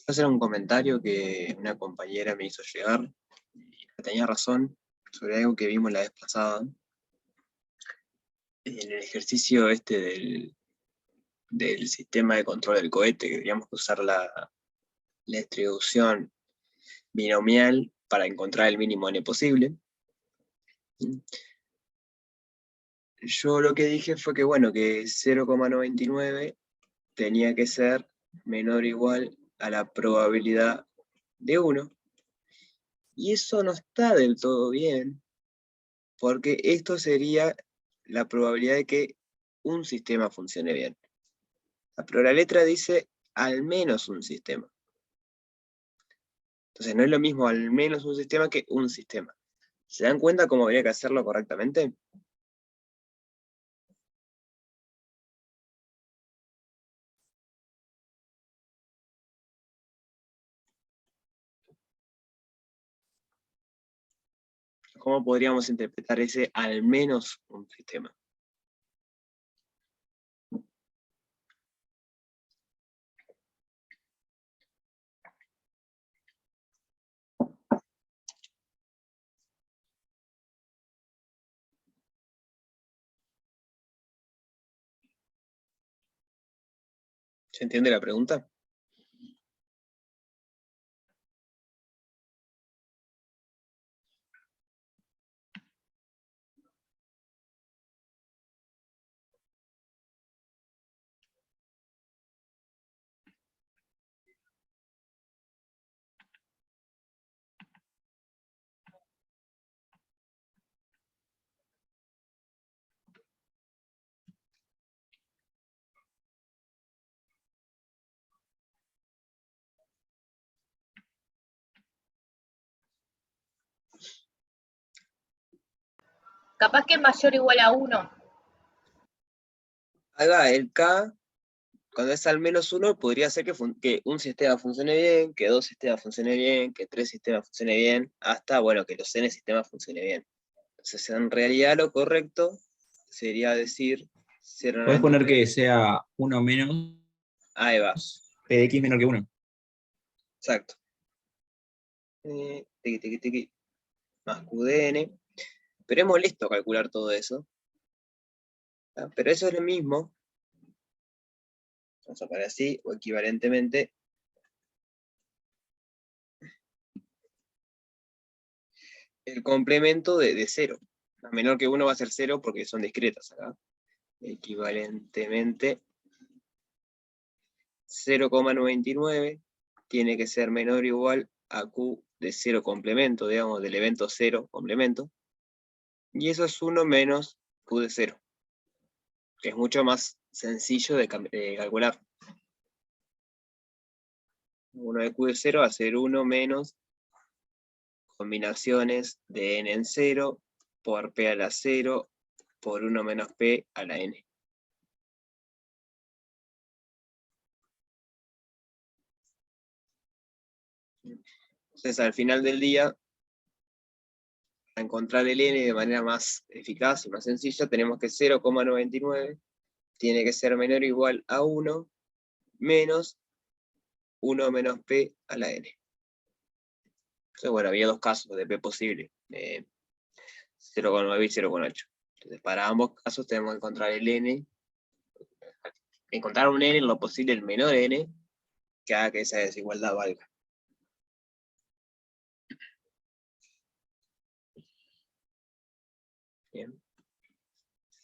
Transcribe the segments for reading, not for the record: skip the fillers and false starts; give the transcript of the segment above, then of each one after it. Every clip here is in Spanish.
hacer un comentario que una compañera me hizo llegar, y tenía razón, sobre algo que vimos la vez pasada. En el ejercicio este del sistema de control del cohete, que teníamos que usar la distribución binomial para encontrar el mínimo n posible. Yo lo que dije fue que, bueno, que 0,99 tenía que ser menor o igual a la probabilidad de 1. Y eso no está del todo bien, porque esto sería la probabilidad de que un sistema funcione bien. Pero la letra dice al menos un sistema. Entonces no es lo mismo al menos un sistema que un sistema. ¿Se dan cuenta cómo habría que hacerlo correctamente? ¿Cómo podríamos interpretar ese al menos un sistema? ¿Se entiende la pregunta? Capaz que es mayor o igual a 1. Haga el K, cuando es al menos 1, podría ser que un sistema funcione bien, que 2 sistemas funcionen bien, que 3 sistemas funcionen bien, hasta, bueno, que los n sistemas funcionen bien. Entonces, en realidad lo correcto sería decir 0,93. Podés poner que sea 1 menos Ahí va. P de X menor que 1. Exacto. Tiqui, tiqui, tiqui, más QDN. Pero es molesto calcular todo eso. ¿Ah? Pero eso es lo mismo. Vamos a poner así, o equivalentemente. El complemento de 0. A menor que 1 va a ser 0 porque son discretas acá. Equivalentemente 0,99 tiene que ser menor o igual a Q de 0 complemento, digamos, del evento 0 complemento. Y eso es 1 menos Q de 0, que es mucho más sencillo de calcular. 1 de Q de 0 va a ser 1 menos combinaciones de n en 0 por p a la 0 por 1 menos p a la n. Entonces, al final del día, para encontrar el n de manera más eficaz y más sencilla, tenemos que 0,99 tiene que ser menor o igual a 1 menos 1 menos p a la n. Entonces, bueno, había dos casos de p posible, 0,9 y 0,8. Entonces, para ambos casos tenemos que encontrar el n, encontrar un n en lo posible el menor n, que haga que esa desigualdad valga. Bien.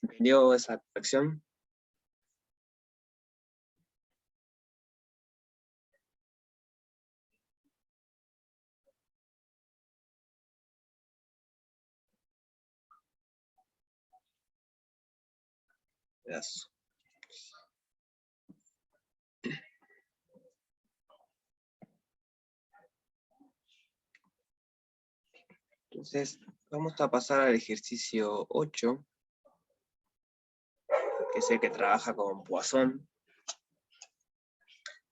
¿Entendió esa corrección? Pedazo. Entonces, vamos a pasar al ejercicio 8, que es el que trabaja con Poisson.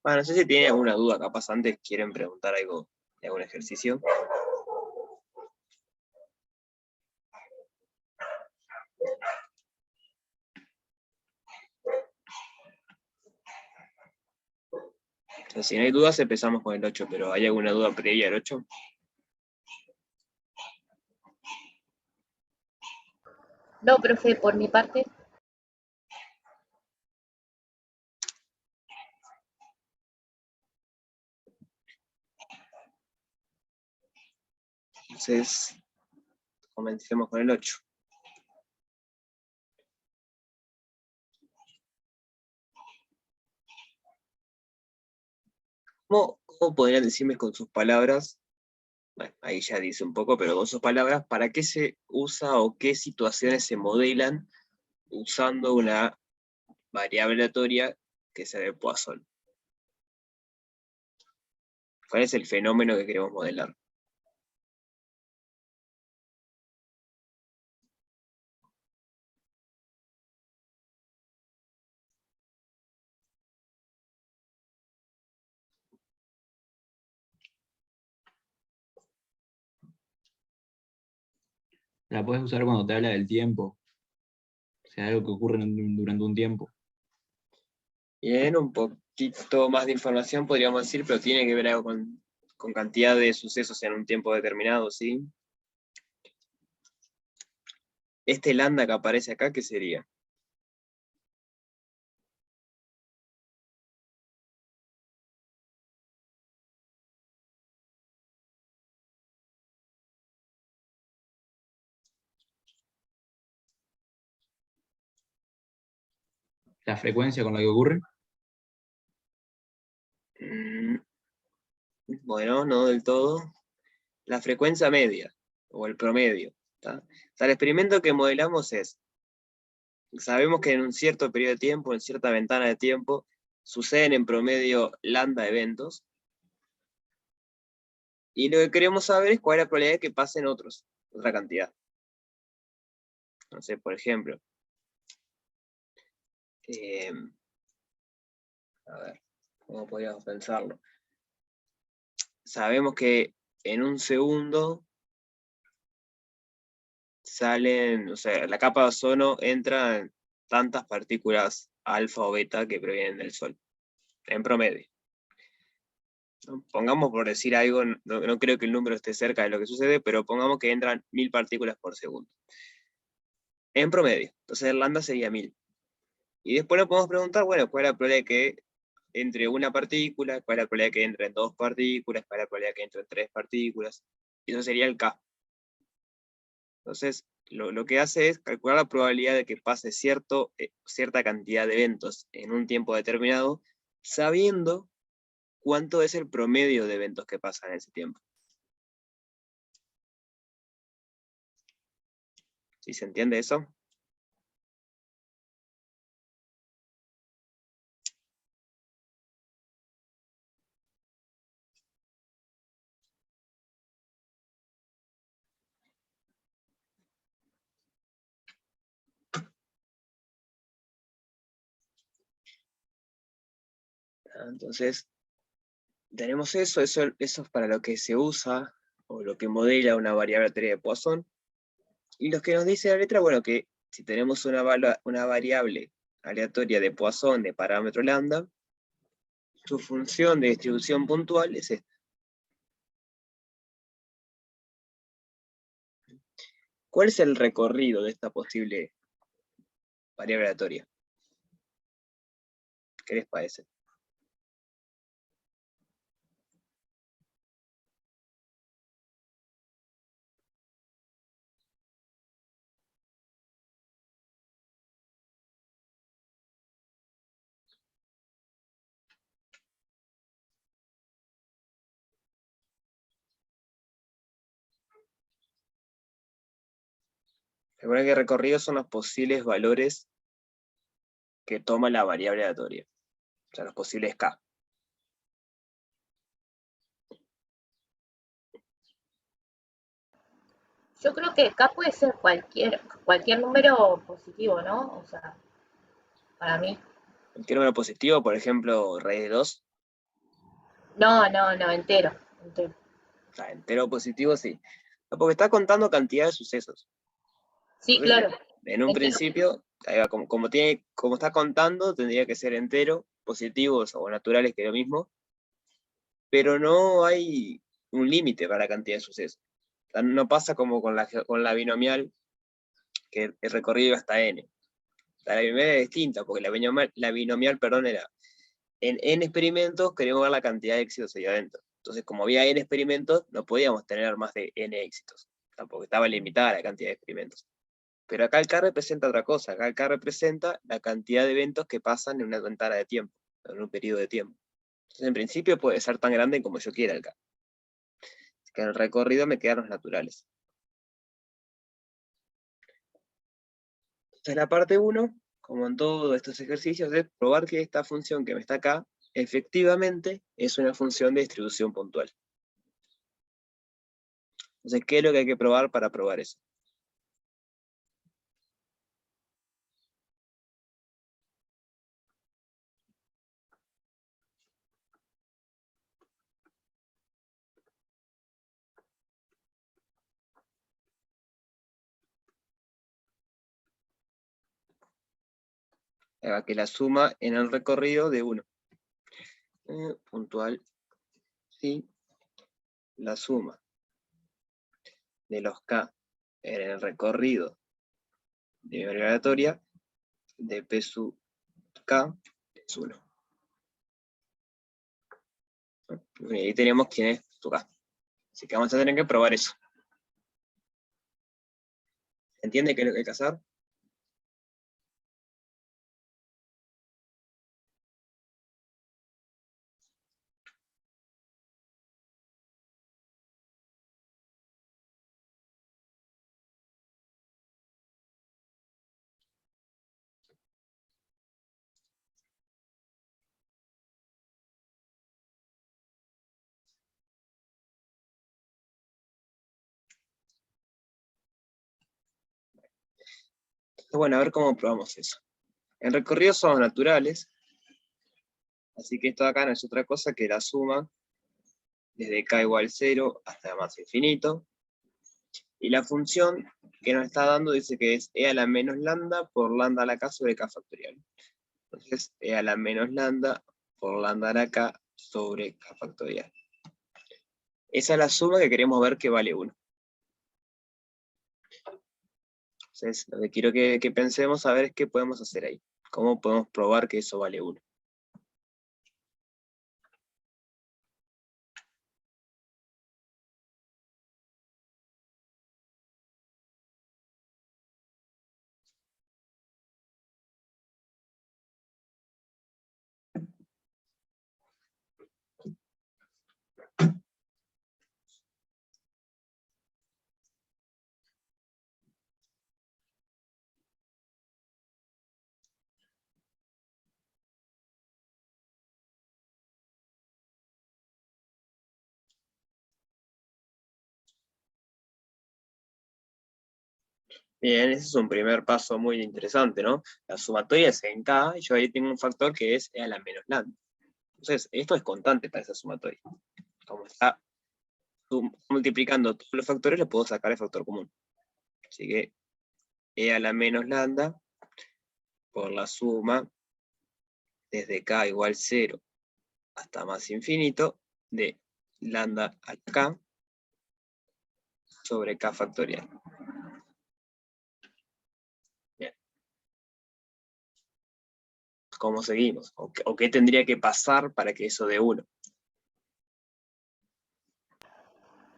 Bueno, no sé si tienen alguna duda, capaz antes quieren preguntar algo de algún ejercicio. Entonces, si no hay dudas, empezamos con el 8, pero ¿hay alguna duda previa al 8? No, profe, por mi parte. Entonces, comencemos con el 8. ¿Cómo podrían decirme con sus palabras? Bueno, ahí ya dice un poco, pero con sus palabras, ¿para qué se usa o qué situaciones se modelan usando una variable aleatoria que sea de Poisson? ¿Cuál es el fenómeno que queremos modelar? La puedes usar cuando te habla del tiempo. O sea, algo que ocurre durante un tiempo. Bien, un poquito más de información podríamos decir, pero tiene que ver algo con cantidad de sucesos en un tiempo determinado, ¿sí? Este lambda que aparece acá, ¿qué sería? La frecuencia con la que ocurre. Mm, Bueno, no del todo. La frecuencia media, o el promedio. ¿Tá? O sea, el experimento que modelamos es, sabemos que en un cierto periodo de tiempo, en cierta ventana de tiempo, suceden en promedio lambda eventos, y lo que queremos saber es cuál es la probabilidad de que pasen otra cantidad. No sé, por ejemplo, a ver, ¿cómo podríamos pensarlo? Sabemos que en un segundo salen, o sea, la capa de ozono entra en tantas partículas alfa o beta que provienen del Sol, en promedio. ¿No? Pongamos por decir algo, no creo que el número esté cerca de lo que sucede, pero pongamos que entran 1000 partículas por segundo. En promedio. Entonces el lambda sería 1000. Y después nos podemos preguntar, bueno, ¿cuál es la probabilidad de que entre una partícula? ¿Cuál es la probabilidad de que entren dos partículas? ¿Cuál es la probabilidad de que entren tres partículas? Y eso sería el K. Entonces, lo que hace es calcular la probabilidad de que pase cierta cantidad de eventos en un tiempo determinado, sabiendo cuánto es el promedio de eventos que pasan en ese tiempo. ¿Sí se entiende eso? Entonces, tenemos eso es para lo que se usa, o lo que modela una variable aleatoria de Poisson. Y lo que nos dice la letra, bueno, que si tenemos una variable aleatoria de Poisson de parámetro lambda, su función de distribución puntual es esta. ¿Cuál es el recorrido de esta posible variable aleatoria? ¿Qué les parece? Recuerden que recorridos son los posibles valores que toma la variable aleatoria. O sea, los posibles K. Yo creo que K puede ser cualquier número positivo, ¿no? O sea, para mí. Cualquier número positivo, por ejemplo, raíz de 2. No, entero. O sea, entero positivo, sí. Porque está contando cantidad de sucesos. Sí, Entonces, claro. en un Entero. principio, ahí va, como está contando, tendría que ser entero, positivos o naturales, que es lo mismo. pero no hay un límite para la cantidad de sucesos. O sea, no pasa como con la binomial, que el recorrido iba hasta n. La binomial es distinta, porque la binomial, perdón, era en n experimentos queremos ver la cantidad de éxitos ahí adentro. Entonces, como había n experimentos, no podíamos tener más de n éxitos, tampoco estaba limitada la cantidad de experimentos. Pero acá el K representa otra cosa, acá el K representa la cantidad de eventos que pasan en una ventana de tiempo, en un periodo de tiempo. Entonces, en principio puede ser tan grande como yo quiera el K. Así que en el recorrido me quedan los naturales. Entonces la parte 1, como en todos estos ejercicios, es probar que esta función que me está acá, efectivamente es una función de distribución puntual. Entonces, ¿qué es lo que hay que probar para probar eso? Que la suma en el recorrido de 1. Puntual, sí, la suma de los K en el recorrido de mi variable aleatoria de P sub K es 1. Y ahí tenemos quién es su K. Así que vamos a tener que probar eso. ¿Se entiende qué es lo que hay que hacer? Entonces, bueno, a ver cómo probamos eso. En recorrido son naturales, así que esto de acá no es otra cosa que la suma desde K igual 0 hasta más infinito. Y la función que nos está dando dice que es e a la menos lambda por lambda a la K sobre K factorial. Entonces, e a la menos lambda por lambda a la K sobre K factorial. Esa es la suma que queremos ver que vale 1. Entonces, lo que quiero que pensemos a ver es qué podemos hacer ahí. ¿Cómo podemos probar que eso vale 1? Bien, ese es un primer paso muy interesante, ¿no? La sumatoria es en K, y yo ahí tengo un factor que es e a la menos lambda. Entonces, esto es constante para esa sumatoria. Como está multiplicando todos los factores, le puedo sacar el factor común. Así que e a la menos lambda por la suma desde K igual 0 hasta más infinito de lambda a K sobre K factorial. Bien. ¿Cómo seguimos? ¿O qué tendría que pasar para que eso dé 1?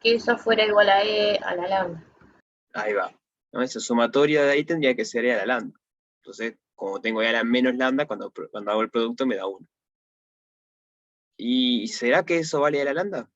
Que eso fuera igual a E a la lambda. Ahí va. ¿No? Esa sumatoria de ahí tendría que ser e a la lambda. Entonces, como tengo e a la menos lambda, cuando hago el producto me da 1. ¿Y será que eso vale a la lambda?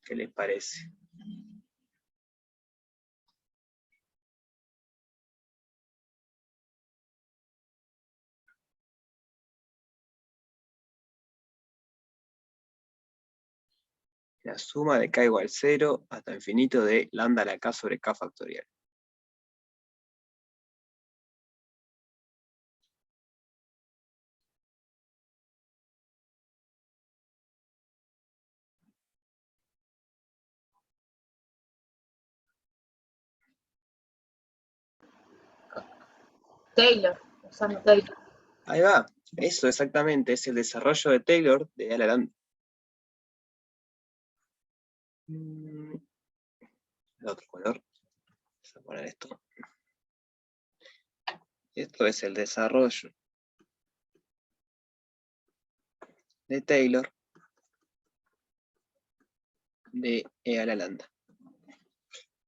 ¿Qué les parece? La suma de k igual 0 hasta infinito de lambda a la k sobre k factorial. Taylor, usando Taylor. Ahí va, eso exactamente, es el desarrollo de Taylor de E a la lambda. El otro color, vamos a poner esto. Esto es el desarrollo de Taylor de E a la lambda.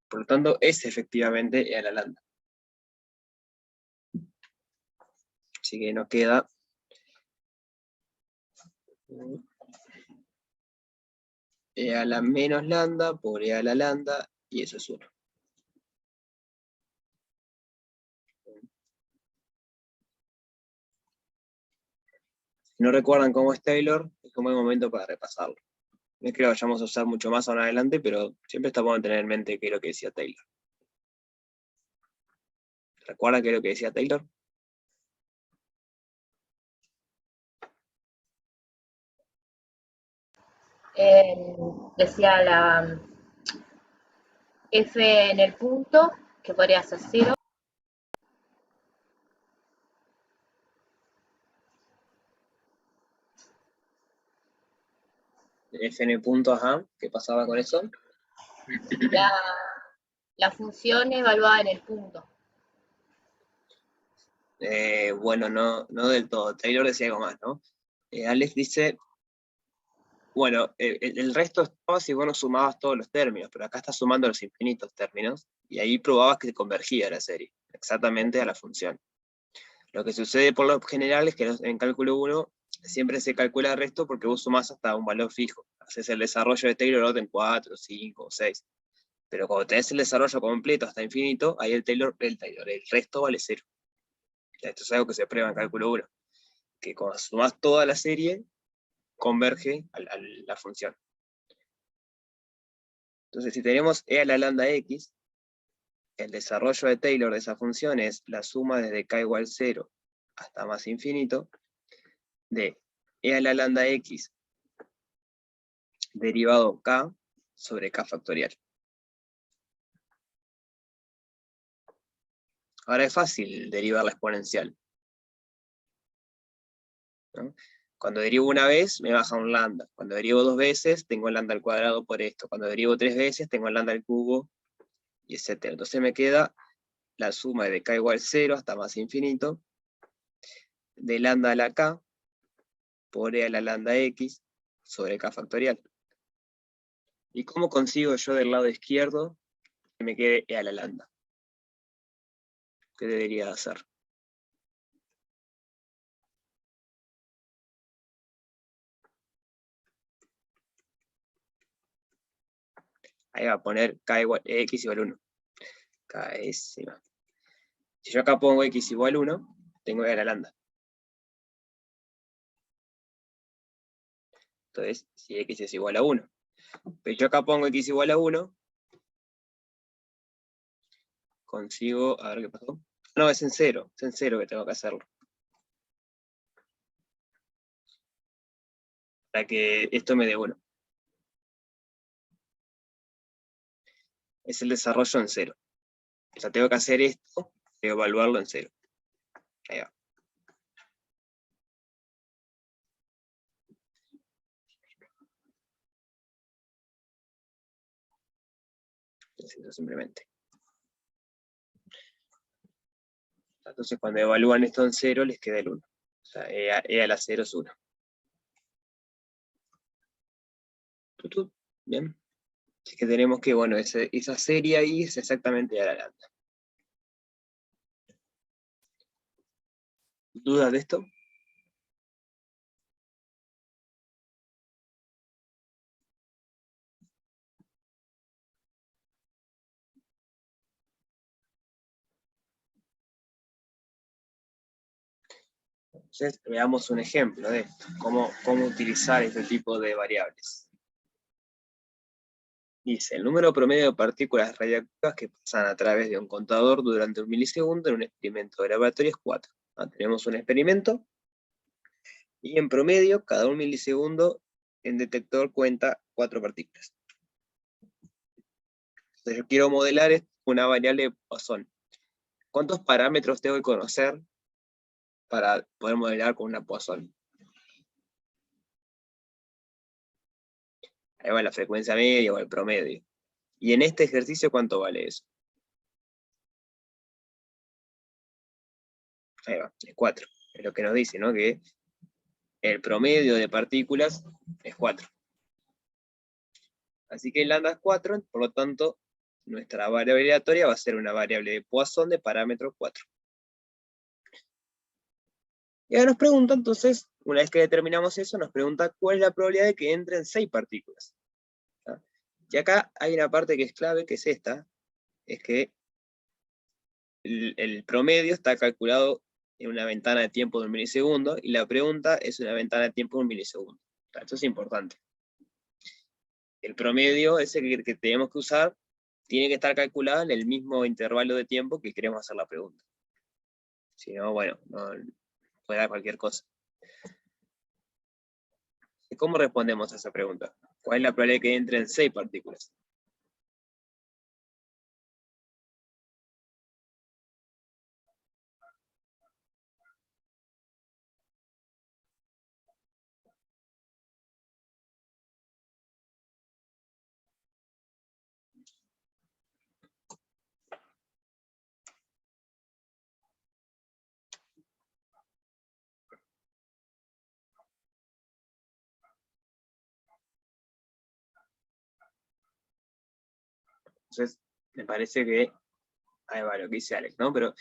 Por lo tanto, es efectivamente E a la lambda. Así que nos queda E a la menos lambda por E a la lambda, y eso es 1. Si no recuerdan cómo es Taylor, es un buen momento para repasarlo. No es que lo vayamos a usar mucho más ahora adelante, pero siempre está bueno tener en mente qué es lo que decía Taylor. ¿Recuerdan qué es lo que decía Taylor? Decía la F en el punto, que podría ser 0. Fn punto, ajá, ¿qué pasaba con eso? La función evaluada en el punto. Bueno, no del todo. Taylor decía algo más, ¿no? Alex dice, bueno, el resto estaba si vos no sumabas todos los términos, pero acá estás sumando los infinitos términos, y ahí probabas que convergía la serie, exactamente a la función. Lo que sucede por lo general es que en cálculo 1 siempre se calcula el resto porque vos sumás hasta un valor fijo. Haces el desarrollo de Taylor en 4, 5 o 6. Pero cuando tenés el desarrollo completo hasta infinito, ahí el resto vale 0. Esto es algo que se prueba en cálculo 1. Que cuando sumás toda la serie, converge a la función. Entonces, si tenemos e a la lambda x, el desarrollo de Taylor de esa función es la suma desde k igual 0 hasta más infinito de e a la lambda x derivado k sobre k factorial. Ahora es fácil derivar la exponencial, ¿no? Cuando derivo una vez, me baja un lambda. Cuando derivo 2 veces, tengo el lambda al cuadrado por esto. Cuando derivo 3 veces, tengo el lambda al cubo, y etc. Entonces me queda la suma de k igual 0 hasta más infinito, de lambda a la k, por e a la lambda x, sobre k factorial. ¿Y cómo consigo yo del lado izquierdo que me quede e a la lambda? ¿Qué debería hacer? Ahí va a poner k igual, x igual 1. Si yo acá pongo x igual 1, tengo e a la lambda. Entonces, si x es igual a 1. Pero yo acá pongo x igual a 1, consigo, a ver qué pasó. No, es en 0 que tengo que hacerlo. Para que esto me dé 1. Es el desarrollo en 0. O sea, tengo que hacer esto y evaluarlo en 0. Ahí va. Simplemente. Entonces, cuando evalúan esto en 0, les queda el 1. O sea, e a la 0 es 1. Bien. Así que tenemos que, bueno, esa serie ahí es exactamente a la lambda. ¿Dudas de esto? Entonces, veamos un ejemplo de cómo utilizar este tipo de variables. Dice, el número promedio de partículas radiactivas que pasan a través de un contador durante un milisegundo en un experimento de laboratorio es 4. Tenemos un experimento, y en promedio, cada un milisegundo, el detector cuenta 4 partículas. Entonces yo quiero modelar una variable de Poisson. ¿Cuántos parámetros tengo que conocer para poder modelar con una Poisson? Ahí va la frecuencia media o el promedio. Y en este ejercicio, ¿cuánto vale eso? Ahí va, es 4. Es lo que nos dice, ¿no? Que el promedio de partículas es 4. Así que el lambda es 4, por lo tanto, nuestra variable aleatoria va a ser una variable de Poisson de parámetro 4. Y ahora nos pregunta, entonces, una vez que determinamos eso, nos pregunta cuál es la probabilidad de que entren 6 partículas. ¿Ah? Y acá hay una parte que es clave, que es esta, es que el promedio está calculado en una ventana de tiempo de un milisegundo, y la pregunta es una ventana de tiempo de un milisegundo. Esto es importante. El promedio, ese que tenemos que usar, tiene que estar calculado en el mismo intervalo de tiempo que queremos hacer la pregunta. Si no, bueno, no puede dar cualquier cosa. ¿Cómo respondemos a esa pregunta? ¿Cuál es la probabilidad de que entren 6 partículas? Entonces, me parece que ahí va lo que dice Alex, ¿no? Pero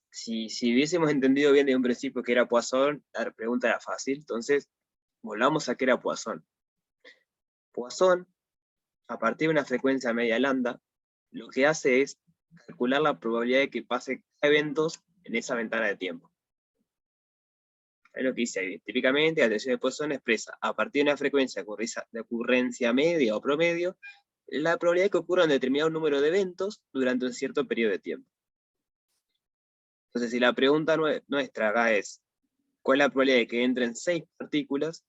si hubiésemos entendido bien de un principio que era Poisson, la pregunta era fácil. Entonces, volvamos a qué era Poisson. Poisson, a partir de una frecuencia media lambda, lo que hace es calcular la probabilidad de que pase eventos en esa ventana de tiempo. Es lo que dice ahí. Típicamente, la teoría de Poisson expresa, a partir de una frecuencia de ocurrencia media o promedio, la probabilidad de que ocurra un determinado número de eventos durante un cierto periodo de tiempo. Entonces, si la pregunta nuestra acá es, ¿cuál es la probabilidad de que entren 6 partículas?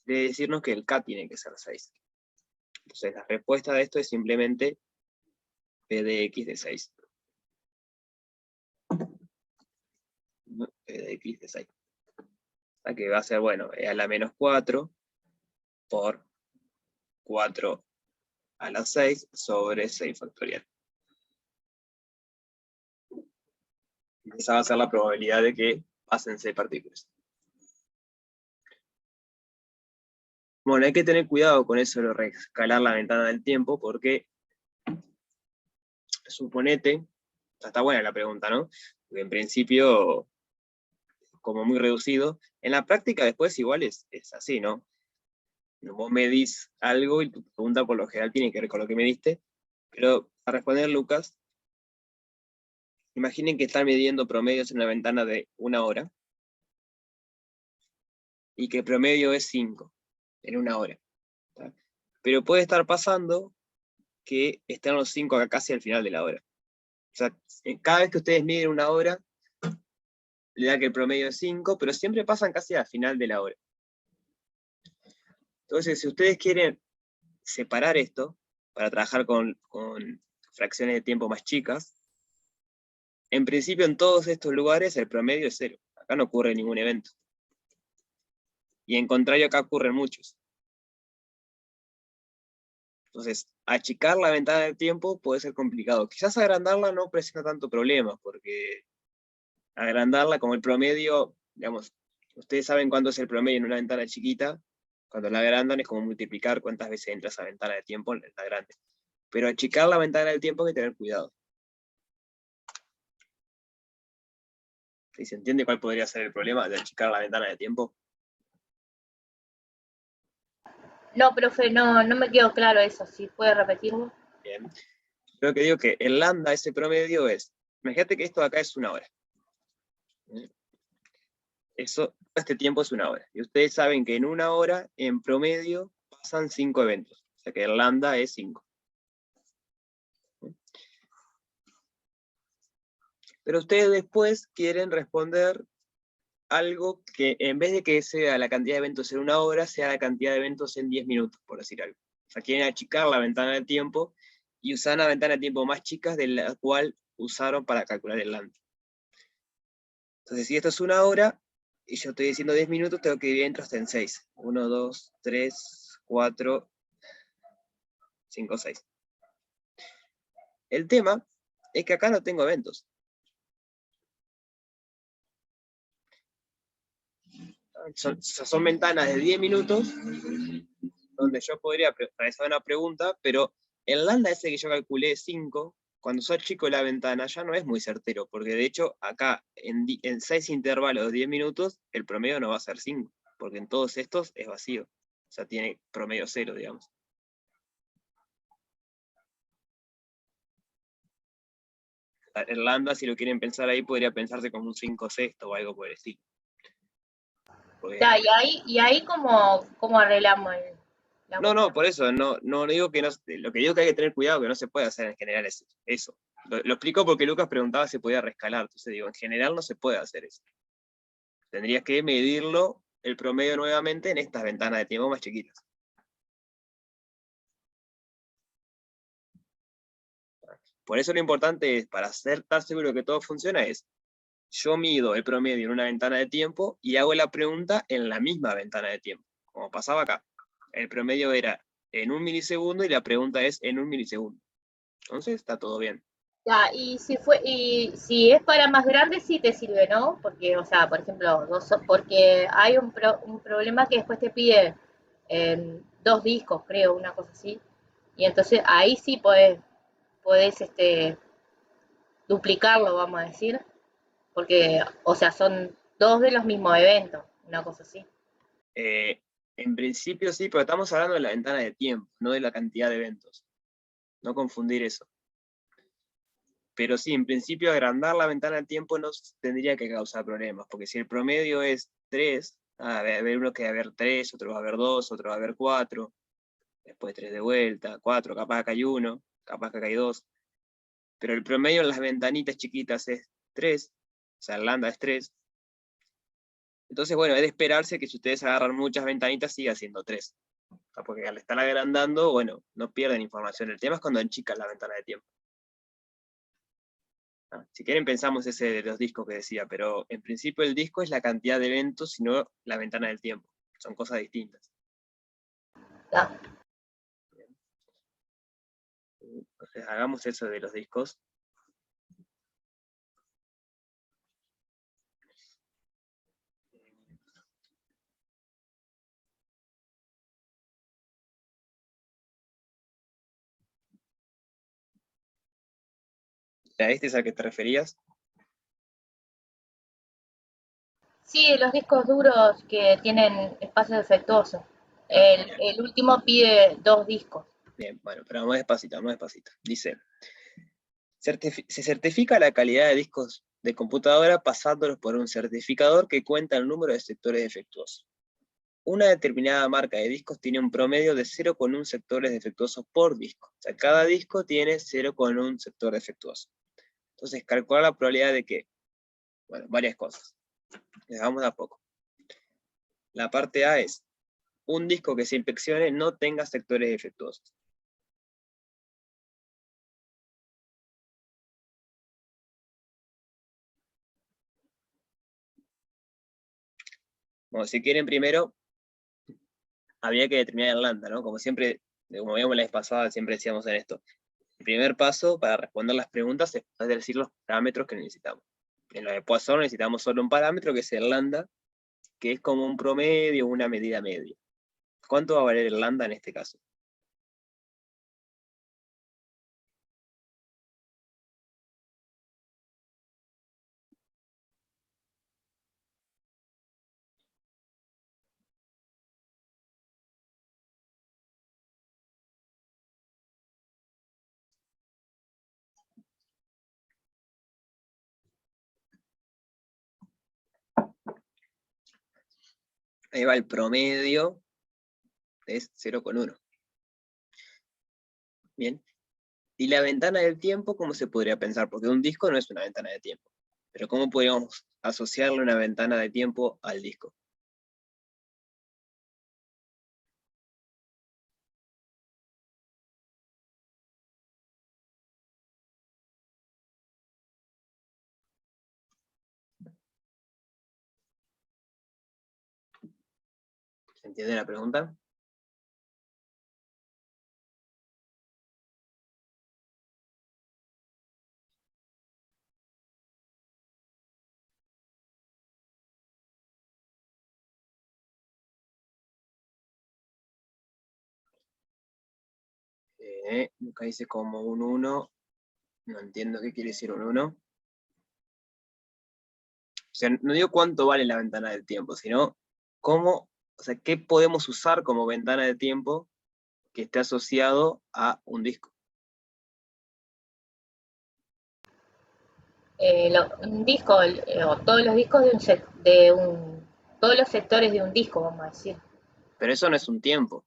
Debe decirnos que el K tiene que ser 6. Entonces, la respuesta de esto es simplemente P de X de 6. P de X de 6. O sea que va a ser, bueno, E a la menos 4 por 4 a la 6 sobre 6 factorial. Esa va a ser la probabilidad de que pasen 6 partículas. Bueno, hay que tener cuidado con eso de reescalar la ventana del tiempo, porque suponete, está buena la pregunta, ¿no? Porque en principio, como muy reducido, en la práctica después igual es así, ¿no? Vos medís algo y tu pregunta por lo general tiene que ver con lo que mediste, pero para responder Lucas, imaginen que están midiendo promedios en una ventana de 1 hora, y que el promedio es 5 en 1 hora. ¿Tá? Pero puede estar pasando que están los 5 acá casi al final de la hora. O sea, cada vez que ustedes miden 1 hora, le da que el promedio es 5, pero siempre pasan casi al final de la hora. Entonces, si ustedes quieren separar esto, para trabajar con fracciones de tiempo más chicas, en principio en todos estos lugares el promedio es 0. Acá no ocurre ningún evento. Y en contrario acá ocurren muchos. Entonces, achicar la ventana del tiempo puede ser complicado. Quizás agrandarla no presenta tanto problema, porque agrandarla como el promedio, digamos, ustedes saben cuánto es el promedio en una ventana chiquita, cuando la agrandan es como multiplicar cuántas veces entra esa ventana de tiempo en la grande. Pero achicar la ventana del tiempo hay que tener cuidado. ¿Sí se entiende cuál podría ser el problema de achicar la ventana de tiempo? No, profe, no me quedó claro eso. ¿Sí puede repetirlo? Bien. Creo que digo que el lambda, ese promedio es, imagínate que esto de acá es 1 hora. Este tiempo es 1 hora. Y ustedes saben que en 1 hora, en promedio, pasan 5 eventos. sea que el lambda es 5. Pero ustedes después quieren responder algo que en vez de que sea la cantidad de eventos en una hora, sea la cantidad de eventos en 10 minutos, por decir algo. O sea, quieren achicar la ventana de tiempo y usar una ventana de tiempo más chica de la cual usaron para calcular el lambda. Entonces, si esto es una hora, y yo estoy diciendo 10 minutos, tengo que dividir entre hasta en 6. 1, 2, 3, 4, 5, 6. El tema es que acá no tengo eventos. Son ventanas de 10 minutos, donde yo podría realizar una pregunta, pero el lambda ese que yo calculé 5, cuando soy chico la ventana ya no es muy certero, porque de hecho acá en 6 intervalos de 10 minutos, el promedio no va a ser 5, porque en todos estos es vacío. O sea, tiene promedio 0, digamos. El lambda, si lo quieren pensar ahí, podría pensarse como un 5 sexto o algo por el estilo. Porque... Ya, y ahí cómo arreglamos la No, cuestión. por eso, no digo que no, lo que digo que hay que tener cuidado, que no se puede hacer en general es eso. Lo explico porque Lucas preguntaba si podía rescalar, entonces digo, en general no se puede hacer eso. Tendrías que medirlo, el promedio nuevamente, en estas ventanas de tiempo más chiquitas. Por eso lo importante es, para estar seguro que todo funciona, es, yo mido el promedio en una ventana de tiempo y hago la pregunta en la misma ventana de tiempo, como pasaba acá. El promedio era en 1 milisegundo y la pregunta es en 1 milisegundo. Entonces está todo bien. Ya, y si es para más grande sí te sirve, ¿no? Porque, o sea, por ejemplo, porque hay un problema que después te pide 2 discos, creo, una cosa así. Y entonces ahí sí podés duplicarlo, vamos a decir, porque, o sea, son 2 de los mismos eventos, una cosa así. Eh, en principio sí, pero estamos hablando de la ventana de tiempo, no de la cantidad de eventos. No confundir eso. Pero sí, en principio agrandar la ventana de tiempo no tendría que causar problemas, porque si el promedio es 3, va a haber uno que va a haber 3, otro va a haber 2, otro va a haber 4, después 3 de vuelta, 4, capaz que hay 1, capaz que hay 2. Pero el promedio en las ventanitas chiquitas es 3, o sea, el lambda es 3. Entonces, bueno, es de esperarse que si ustedes agarran muchas ventanitas siga siendo 3. O sea, porque al estar agrandando, bueno, no pierden información. El tema es cuando achican la ventana de tiempo. Si quieren pensamos ese de los discos que decía, pero en principio el disco es la cantidad de eventos, y no la ventana del tiempo. Son cosas distintas. Ya. Entonces hagamos eso de los discos. ¿A este es al que te referías? Sí, los discos duros que tienen espacio defectuoso. El último pide 2 discos. Bien, bueno, pero vamos despacito, vamos despacito. Dice, se certifica la calidad de discos de computadora pasándolos por un certificador que cuenta el número de sectores defectuosos. Una determinada marca de discos tiene un promedio de 0,1 sectores defectuosos por disco. O sea, cada disco tiene 0,1 sector defectuoso. Entonces, calcular la probabilidad de que, bueno, varias cosas. Les vamos de a poco. La parte A es, un disco que se inspeccione no tenga sectores defectuosos. Bueno, si quieren primero, habría que determinar el lambda, ¿no? Como siempre, como veíamos la vez pasada, siempre decíamos en esto. El primer paso para responder las preguntas es decir los parámetros que necesitamos. En lo de Poisson necesitamos solo un parámetro, que es el lambda, que es como un promedio, una medida media. ¿Cuánto va a valer el lambda en este caso? Ahí va el promedio, es 0,1. Bien. Y la ventana del tiempo, ¿cómo se podría pensar? Porque un disco no es una ventana de tiempo. Pero ¿cómo podríamos asociarle una ventana de tiempo al disco? ¿Se entiende la pregunta? Acá dice como un 1. No entiendo qué quiere decir un 1. O sea, no digo cuánto vale la ventana del tiempo, sino cómo, o sea, qué podemos usar como ventana de tiempo que esté asociado a un disco. Un disco, o todos los discos todos los sectores de un disco, vamos a decir. Pero eso no es un tiempo.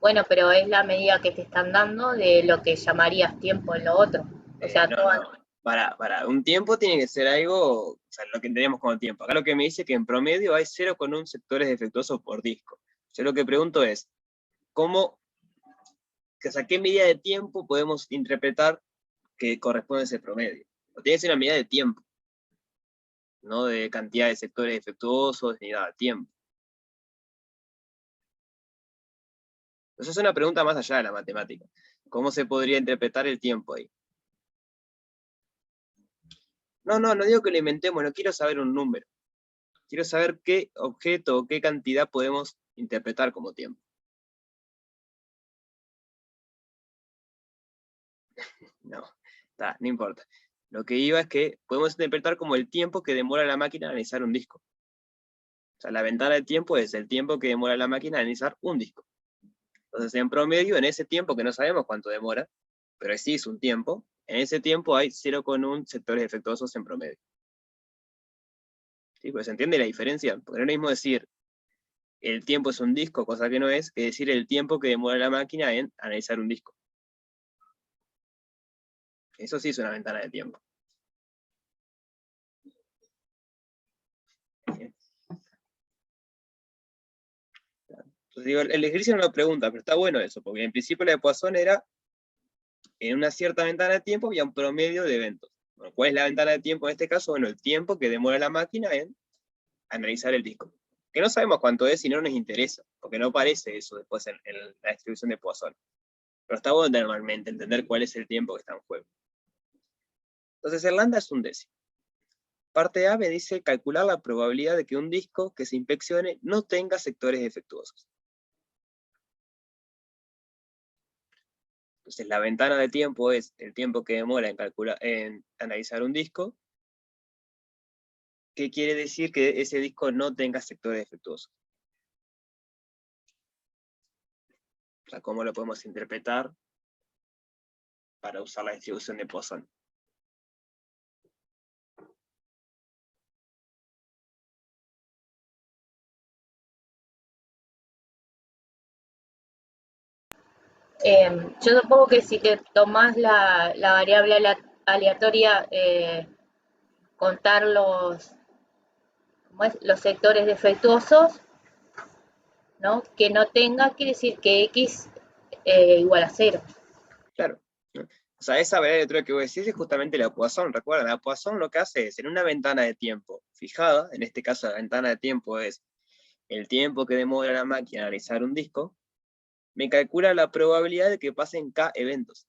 Bueno, pero es la medida que te están dando de lo que llamarías tiempo en lo otro. O sea, No, no. Para un tiempo tiene que ser algo, o sea, lo que entendemos como tiempo. Acá lo que me dice que en promedio hay 0,1 sectores defectuosos por disco. Yo lo que pregunto es, ¿cómo, o sea, qué medida de tiempo podemos interpretar que corresponde a ese promedio? O tiene que ser una medida de tiempo, no de cantidad de sectores defectuosos ni nada, tiempo. Entonces es una pregunta más allá de la matemática. ¿Cómo se podría interpretar el tiempo ahí? No digo que lo inventemos, no quiero saber un número. Quiero saber qué objeto o qué cantidad podemos interpretar como tiempo. No, no importa. Lo que iba es que podemos interpretar como el tiempo que demora la máquina a analizar un disco. O sea, la ventana de tiempo es el tiempo que demora la máquina a analizar un disco. Entonces, en promedio, en ese tiempo, que no sabemos cuánto demora, pero sí es un tiempo, en ese tiempo hay 0,1 sectores defectuosos en promedio. ¿Sí? Pues se entiende la diferencia, porque no es lo mismo decir el tiempo es un disco, cosa que no es, que decir el tiempo que demora la máquina en analizar un disco. Eso sí es una ventana de tiempo. Entonces digo, el ejercicio no lo pregunta, pero está bueno eso, porque en principio la de Poisson era en una cierta ventana de tiempo había un promedio de eventos. Bueno, ¿cuál es la ventana de tiempo en este caso? Bueno, el tiempo que demora la máquina en analizar el disco. Que no sabemos cuánto es y no nos interesa, porque no aparece eso después en la distribución de Poisson. Pero está bueno normalmente entender cuál es el tiempo que está en juego. Entonces, el lambda es un décimo. Parte A me dice calcular la probabilidad de que un disco que se inspeccione no tenga sectores defectuosos. Entonces, la ventana de tiempo es el tiempo que demora en analizar un disco. ¿Qué quiere decir que ese disco no tenga sectores defectuosos? O sea, ¿cómo lo podemos interpretar para usar la distribución de Poisson? Yo supongo que si te tomás la variable aleatoria, contar los sectores defectuosos, ¿no? Que no tenga, quiere decir que X igual a 0. Claro. ¿No? O sea, esa variable aleatoria que vos decís es justamente la Poisson. Recuerda, la Poisson lo que hace es, en una ventana de tiempo fijada, en este caso la ventana de tiempo es el tiempo que demora la máquina a analizar un disco, me calcula la probabilidad de que pasen K eventos.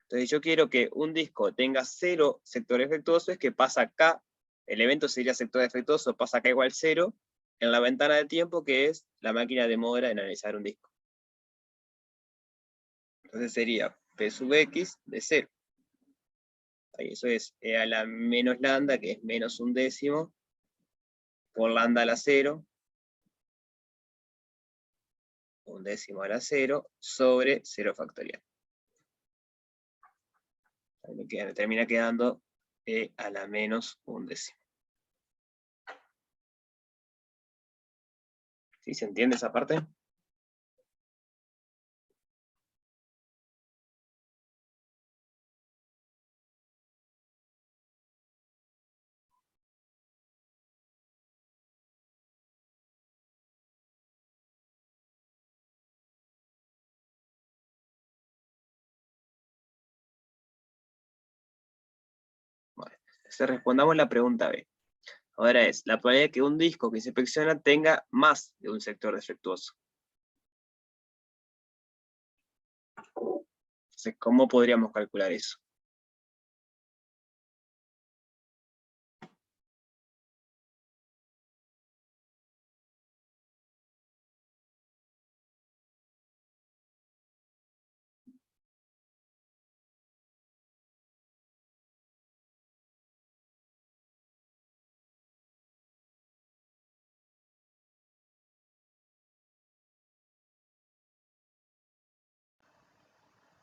Entonces yo quiero que un disco tenga 0 sectores defectuosos, es que pasa K, el evento sería sector defectuoso, pasa K igual 0, en la ventana de tiempo que es la máquina demora en analizar un disco. Entonces sería P sub X de 0. Ahí eso es E a la menos lambda, que es menos un décimo, por lambda a la 0, un décimo a la 0, sobre 0 factorial. Ahí me termina quedando E a la menos un décimo. ¿Sí se entiende esa parte? Entonces respondamos la pregunta B. Ahora es, la probabilidad de que un disco que se inspecciona tenga más de un sector defectuoso. Entonces, ¿cómo podríamos calcular eso?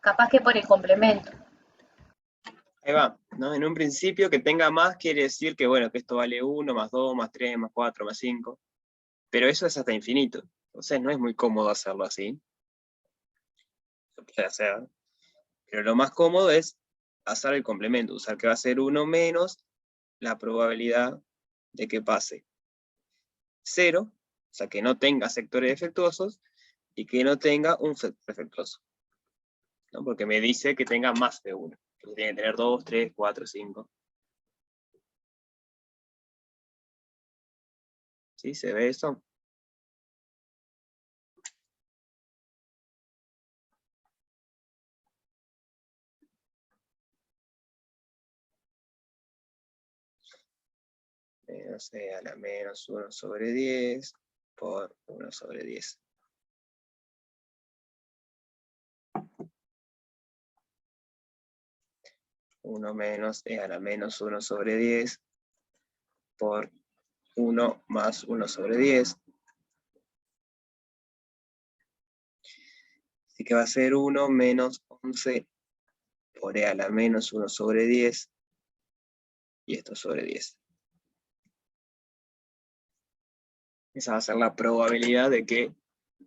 Capaz que por el complemento. Ahí va, ¿no? En un principio que tenga más quiere decir que, bueno, que esto vale 1, más 2, más 3, más 4, más 5. Pero eso es hasta infinito. Entonces no es muy cómodo hacerlo así. Se puede hacer. Pero lo más cómodo es hacer el complemento, usar que va a ser 1 menos la probabilidad de que pase 0, o sea, que no tenga sectores defectuosos, y que no tenga un sector defectuoso, ¿no? Porque me dice que tenga más de 1. Entonces tiene que tener 2, 3, 4, 5. ¿Sí? ¿Se ve eso? Menos e a la menos 1 sobre 10 por 1 sobre 10. Uno menos e a la menos 1 sobre 10 por 1 más 1 sobre 10. Así que va a ser 1 menos 11 por e a la menos 1 sobre 10. Y esto sobre 10. Esa va a ser la probabilidad de que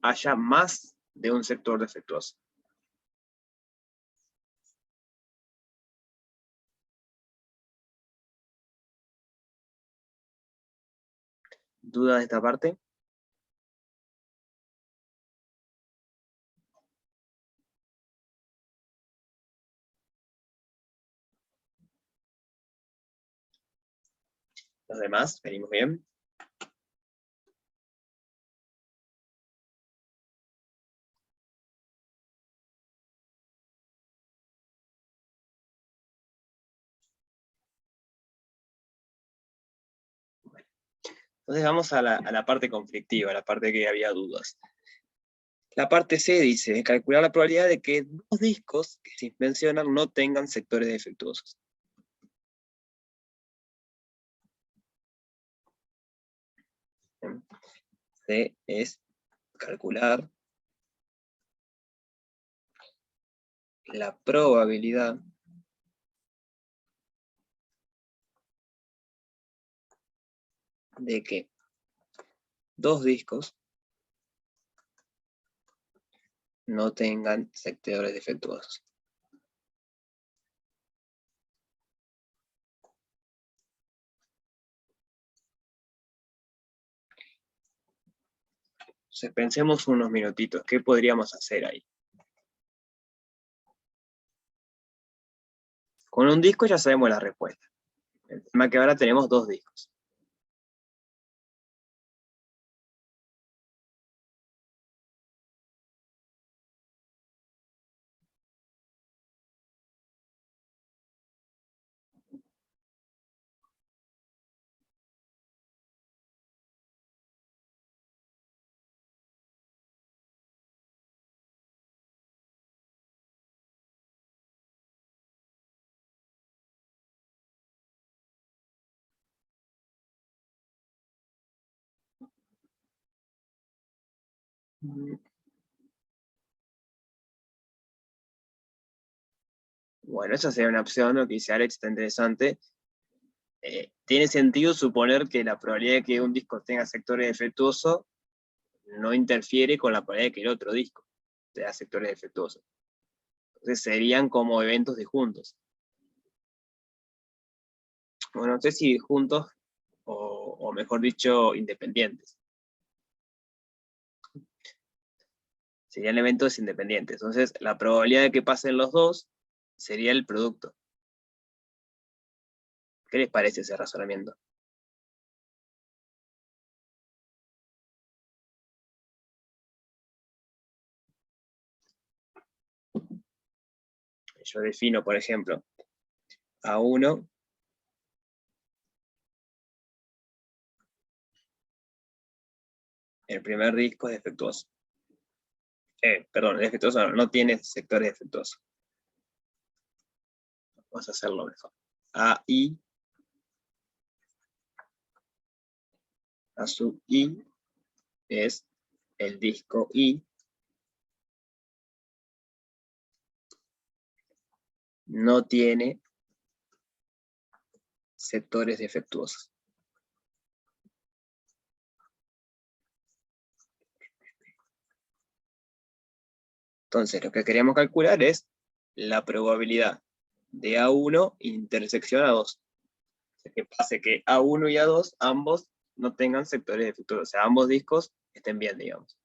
haya más de un sector defectuoso. ¿Duda de esta parte? ¿Los demás? ¿Venimos bien? Bueno. Entonces vamos a la parte conflictiva, a la parte que había dudas. La parte C dice, calcular la probabilidad de que dos discos que se inspeccionan no tengan sectores defectuosos. C es calcular la probabilidad de que dos discos no tengan sectores defectuosos. Entonces pensemos unos minutitos, ¿qué podríamos hacer ahí? Con un disco ya sabemos la respuesta. El tema es que ahora tenemos dos discos. Bueno, esa sería una opción, lo que dice Alex, está interesante. Tiene sentido suponer que la probabilidad de que un disco tenga sectores defectuosos no interfiere con la probabilidad de que el otro disco tenga sectores defectuosos. Entonces serían como eventos disjuntos. Bueno, no sé si juntos o mejor dicho, independientes. Serían eventos independientes. Entonces, la probabilidad de que pasen los dos sería el producto. ¿Qué les parece ese razonamiento? Yo defino, por ejemplo, A1 el primer disco es defectuoso. Perdón, defectuoso no tiene sectores defectuosos. Vamos a hacerlo mejor. AI, A sub I, es el disco I, no tiene sectores defectuosos. Entonces, lo que queremos calcular es la probabilidad de A1 intersección A2. O sea, que pase que A1 y A2, ambos no tengan sectores defectuosos. O sea, ambos discos estén bien, digamos.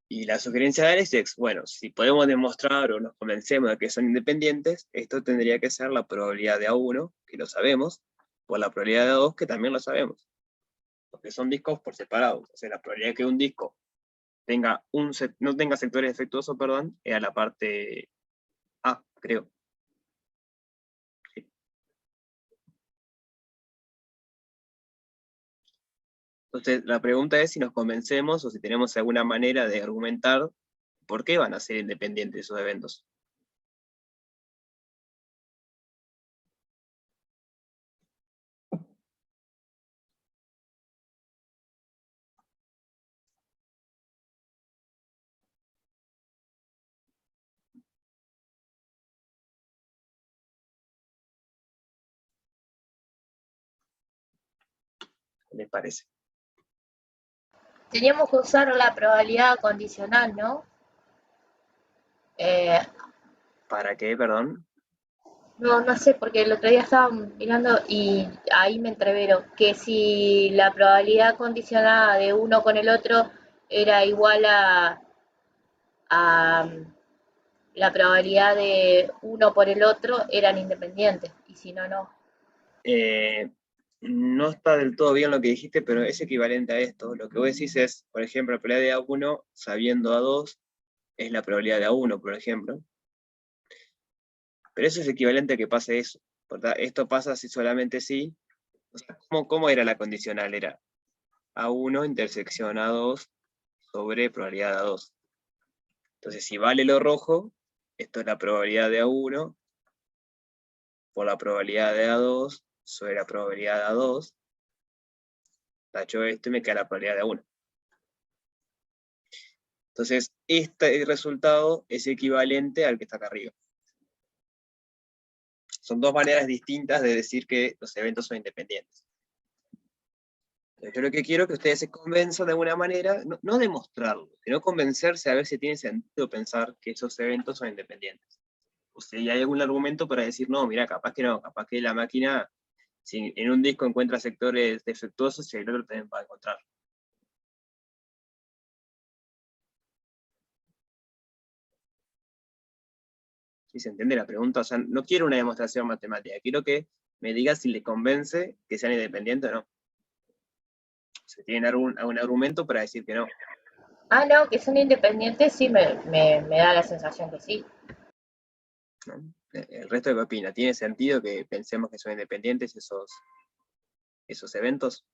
Y la sugerencia de Alex es, bueno, si podemos demostrar o nos convencemos de que son independientes, esto tendría que ser la probabilidad de A1, que lo sabemos, por la probabilidad de A2, que también lo sabemos. Porque son discos por separado. O sea, la probabilidad de que un disco no tenga sectores defectuosos, perdón, es a la parte A, creo. Sí. Entonces, la pregunta es si nos convencemos o si tenemos alguna manera de argumentar por qué van a ser independientes esos eventos. ¿Qué les parece? Teníamos que usar la probabilidad condicional, ¿no? Eh, ¿Para qué, perdón? no sé, porque el otro día estaba mirando y ahí me entrevero que si la probabilidad condicionada de uno con el otro era igual a la probabilidad de uno por el otro, eran independientes, y si no, no. No está del todo bien lo que dijiste, pero es equivalente a esto. Lo que vos decís es, por ejemplo, la probabilidad de A1 sabiendo A2 es la probabilidad de A1, por ejemplo. Pero eso es equivalente a que pase eso. Esto pasa si solamente sí. O sea, ¿cómo era la condicional? Era A1 intersección A2 sobre probabilidad de A2. Entonces, si vale lo rojo, esto es la probabilidad de A1 por la probabilidad de A2 sobre la probabilidad de A2. Tacho esto y me queda la probabilidad de A1. Entonces, este resultado es equivalente al que está acá arriba. Son dos maneras distintas de decir que los eventos son independientes. Entonces, yo lo que quiero es que ustedes se convenzan de alguna manera, no demostrarlo, sino convencerse a ver si tiene sentido pensar que esos eventos son independientes. O si hay algún argumento para decir, no, mira, capaz que no, capaz que la máquina, si en un disco encuentra sectores defectuosos, y el otro también va a encontrar. ¿Sí se entiende la pregunta? O sea, no quiero una demostración matemática, quiero que me diga si le convence que sean independientes o no. ¿Se tienen algún argumento para decir que no? Ah, no, que son independientes, sí, me da la sensación que sí. ¿No? El resto de qué opina. ¿Tiene sentido que pensemos que son independientes esos eventos?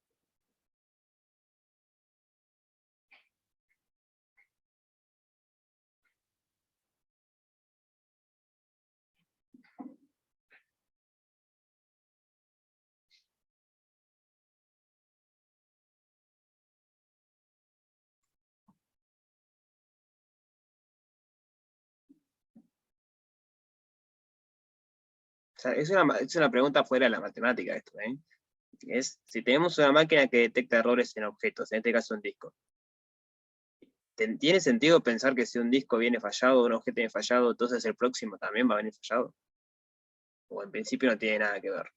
O sea, es una pregunta fuera de la matemática esto, ¿eh? Es, si tenemos una máquina que detecta errores en objetos, en este caso un disco, ¿tiene sentido pensar que si un disco viene fallado, un objeto viene fallado, entonces el próximo también va a venir fallado? O en principio no tiene nada que ver.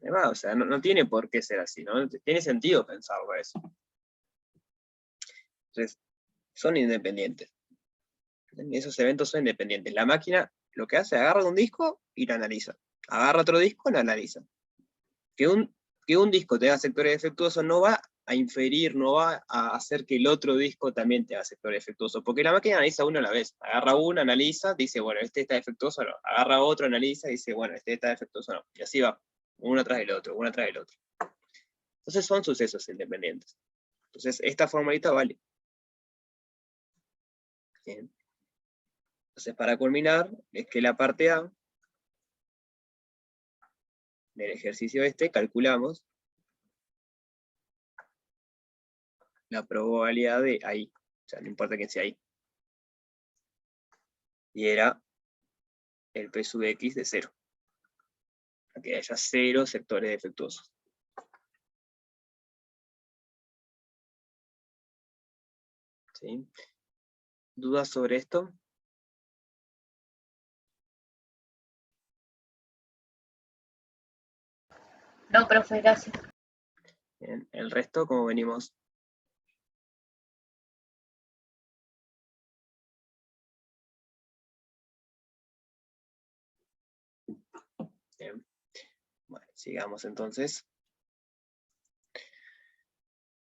O sea, no tiene por qué ser así, ¿no? Tiene sentido pensarlo eso. Entonces, son independientes. Esos eventos son independientes. La máquina lo que hace, agarra un disco y lo analiza. Agarra otro disco y lo analiza. Que un disco tenga sectores defectuosos no va a inferir, no va a hacer que el otro disco también tenga sectores defectuosos, porque la máquina analiza uno a la vez. Agarra uno, analiza, dice, bueno, este está defectuoso o no. Agarra otro, analiza, dice, bueno, este está defectuoso o no. Y así va, uno tras el otro, uno tras el otro. Entonces son sucesos independientes. Entonces esta formalita vale. Bien. Entonces para culminar, es que la parte A del ejercicio este, calculamos la probabilidad de ahí. O sea, no importa quién sea ahí. Y era el P sub X de 0. Para que haya 0 sectores defectuosos. ¿Sí? ¿Dudas sobre esto? No, profe, gracias. Bien. El resto, como venimos. Bien. Bueno, sigamos entonces.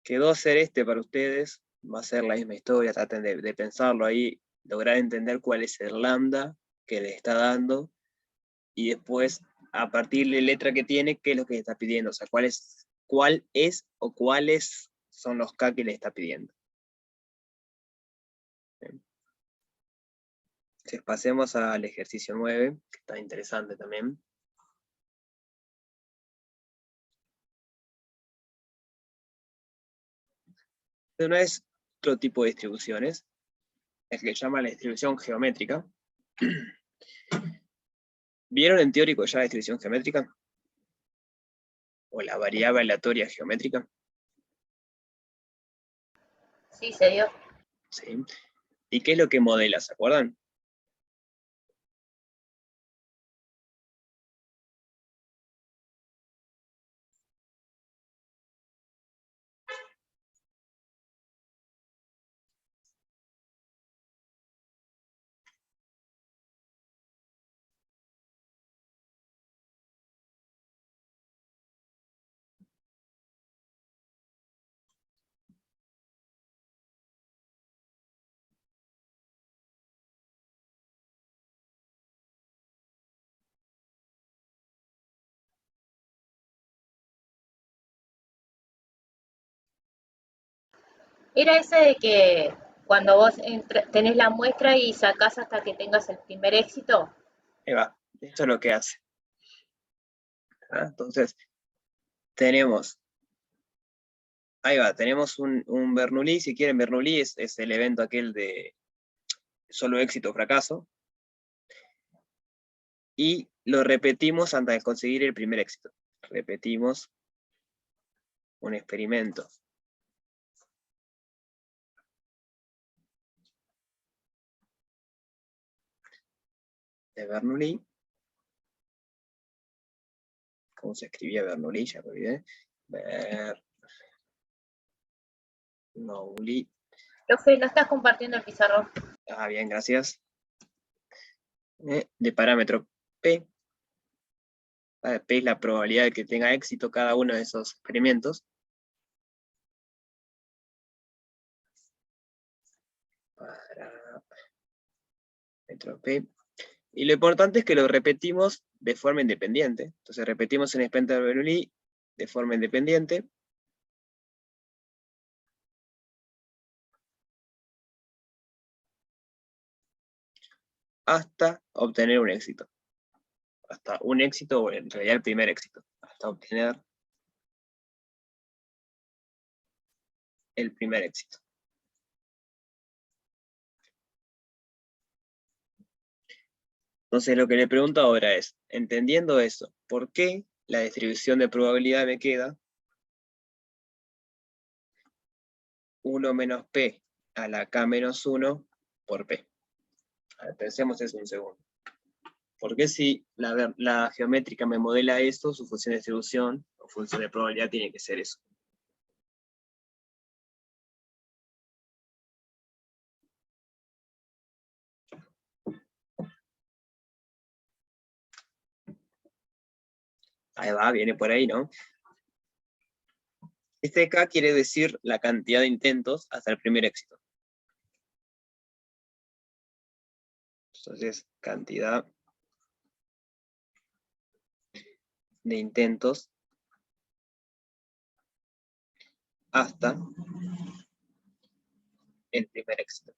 Quedó hacer este para ustedes. Va a ser la misma historia. Traten de pensarlo ahí. Lograr entender cuál es el lambda que le está dando. Y después, a partir de la letra que tiene, qué es lo que le está pidiendo. O sea, cuál es o cuáles son los K que le está pidiendo. Bien. Entonces pasemos al ejercicio 9, que está interesante también. No es otro tipo de distribuciones, es que se llama la distribución geométrica. ¿Vieron en teórico ya la distribución geométrica? ¿O la variable aleatoria geométrica? Sí, se dio. Sí. ¿Y qué es lo que modela? ¿Se acuerdan? Era ese de que cuando vos tenés la muestra y sacás hasta que tengas el primer éxito. Ahí va. Esto es lo que hace. ¿Ah? Entonces, tenemos, ahí va, tenemos un Bernoulli. Si quieren, Bernoulli es el evento aquel de solo éxito o fracaso. Y lo repetimos hasta conseguir el primer éxito. Repetimos un experimento de Bernoulli. ¿Cómo se escribía Bernoulli? Ya me olvidé. Bernoulli. Profe, ¿no estás compartiendo el pizarrón? Ah, bien, gracias. De parámetro P. P es la probabilidad de que tenga éxito cada uno de esos experimentos. Parámetro P. Y lo importante es que lo repetimos de forma independiente. Entonces repetimos en el experimento de Bernoulli de forma independiente. Hasta obtener un éxito. Hasta un éxito, o en realidad el primer éxito. Hasta obtener el primer éxito. Entonces lo que le pregunto ahora es, entendiendo eso, ¿por qué la distribución de probabilidad me queda 1 menos P a la K menos 1 por P? A ver, pensemos eso un segundo. Porque si la geométrica me modela esto, su función de distribución o función de probabilidad tiene que ser eso. Ahí va, viene por ahí, ¿no? Este K quiere decir la cantidad de intentos hasta el primer éxito. Entonces, cantidad de intentos hasta el primer éxito.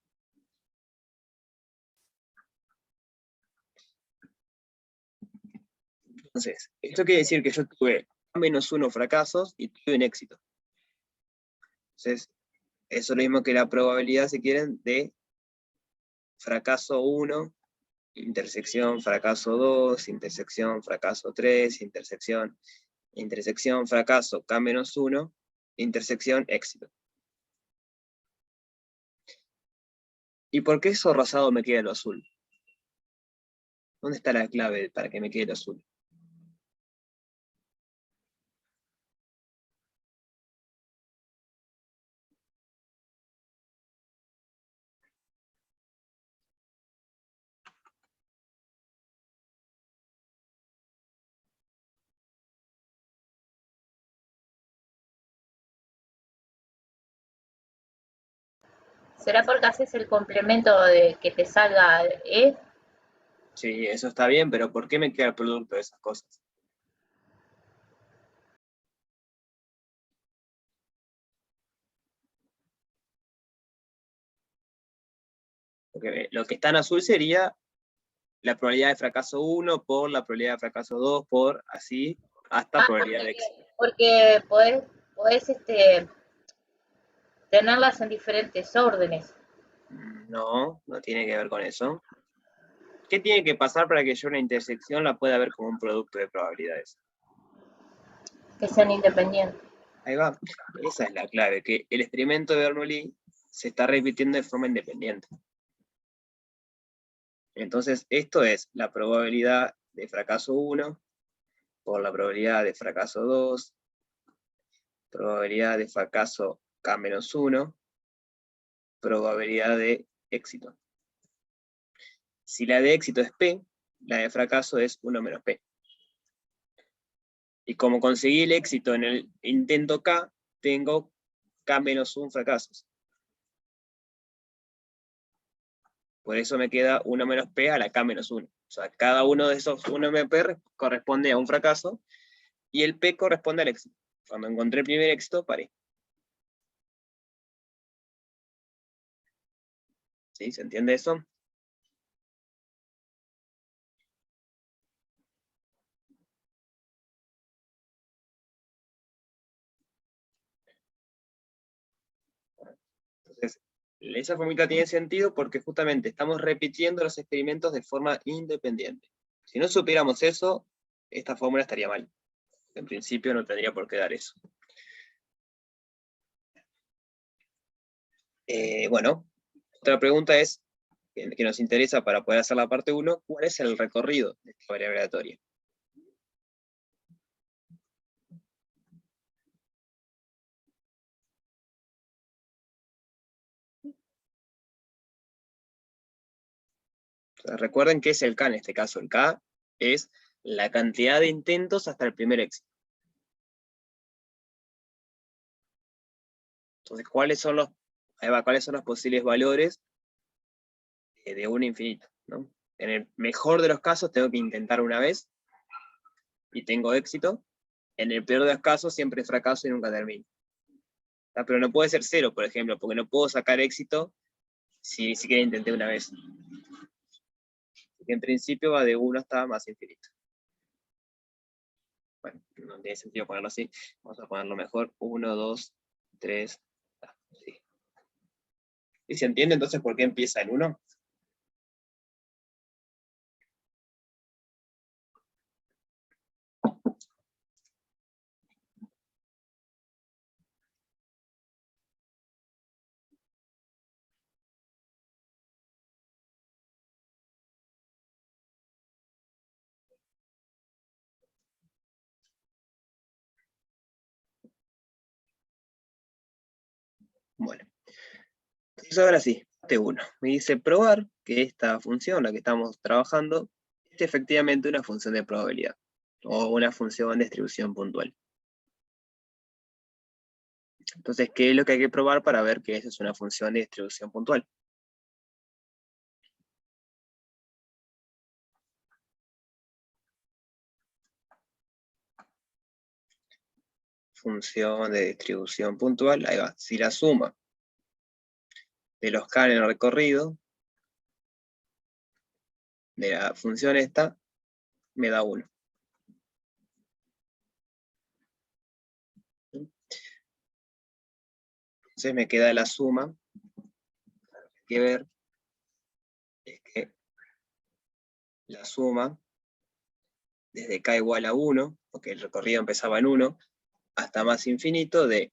Entonces, esto quiere decir que yo tuve -1 fracasos y tuve un éxito. Entonces, eso es lo mismo que la probabilidad, si quieren, de fracaso 1, intersección fracaso 2, intersección fracaso 3, intersección fracaso K-1, intersección éxito. ¿Y por qué eso rosado me queda lo azul? ¿Dónde está la clave para que me quede lo azul? ¿Será porque haces el complemento de que te salga E? Sí, eso está bien, pero ¿por qué me queda el producto de esas cosas? Porque lo que está en azul sería la probabilidad de fracaso 1 por la probabilidad de fracaso 2 por así hasta probabilidad de éxito. Porque podés tenerlas en diferentes órdenes. No, no tiene que ver con eso. ¿Qué tiene que pasar para que yo una intersección la pueda ver como un producto de probabilidades? Que sean independientes. Ahí va. Esa es la clave, que el experimento de Bernoulli se está repitiendo de forma independiente. Entonces, esto es la probabilidad de fracaso 1 por la probabilidad de fracaso 2, probabilidad de fracaso K-1, probabilidad de éxito. Si la de éxito es P, la de fracaso es 1 menos P. Y como conseguí el éxito en el intento K, tengo K-1 fracasos. Por eso me queda 1 menos P a la K-1. O sea, cada uno de esos 1 menos P corresponde a un fracaso, y el P corresponde al éxito. Cuando encontré el primer éxito, paré. ¿Sí? ¿Se entiende eso? Entonces, esa formita tiene sentido porque justamente estamos repitiendo los experimentos de forma independiente. Si no supiéramos eso, esta fórmula estaría mal. En principio no tendría por qué dar eso. Bueno, otra pregunta es, que nos interesa para poder hacer la parte 1, ¿cuál es el recorrido de esta variable aleatoria? Entonces, recuerden que es el K en este caso. El K es la cantidad de intentos hasta el primer éxito. Entonces, ¿cuáles son los posibles valores de 1 a infinito? ¿No? En el mejor de los casos tengo que intentar una vez y tengo éxito. En el peor de los casos siempre fracaso y nunca termino. Pero no puede ser 0, por ejemplo, porque no puedo sacar éxito si ni siquiera intenté una vez. Porque en principio va de 1 hasta más infinito. Bueno, no tiene sentido ponerlo así. Vamos a ponerlo mejor. 1, 2, 3. Sí. ¿Y se entiende entonces por qué empieza el 1? Bueno, entonces ahora sí, parte 1. Me dice probar que esta función, la que estamos trabajando, es efectivamente una función de probabilidad, o una función de distribución puntual. Entonces, ¿qué es lo que hay que probar para ver que esa es una función de distribución puntual? Función de distribución puntual, ahí va. Si la suma de los k en el recorrido de la función esta me da 1. Entonces me queda la suma. Lo que hay que ver es que la suma desde k igual a 1, porque el recorrido empezaba en 1, hasta más infinito de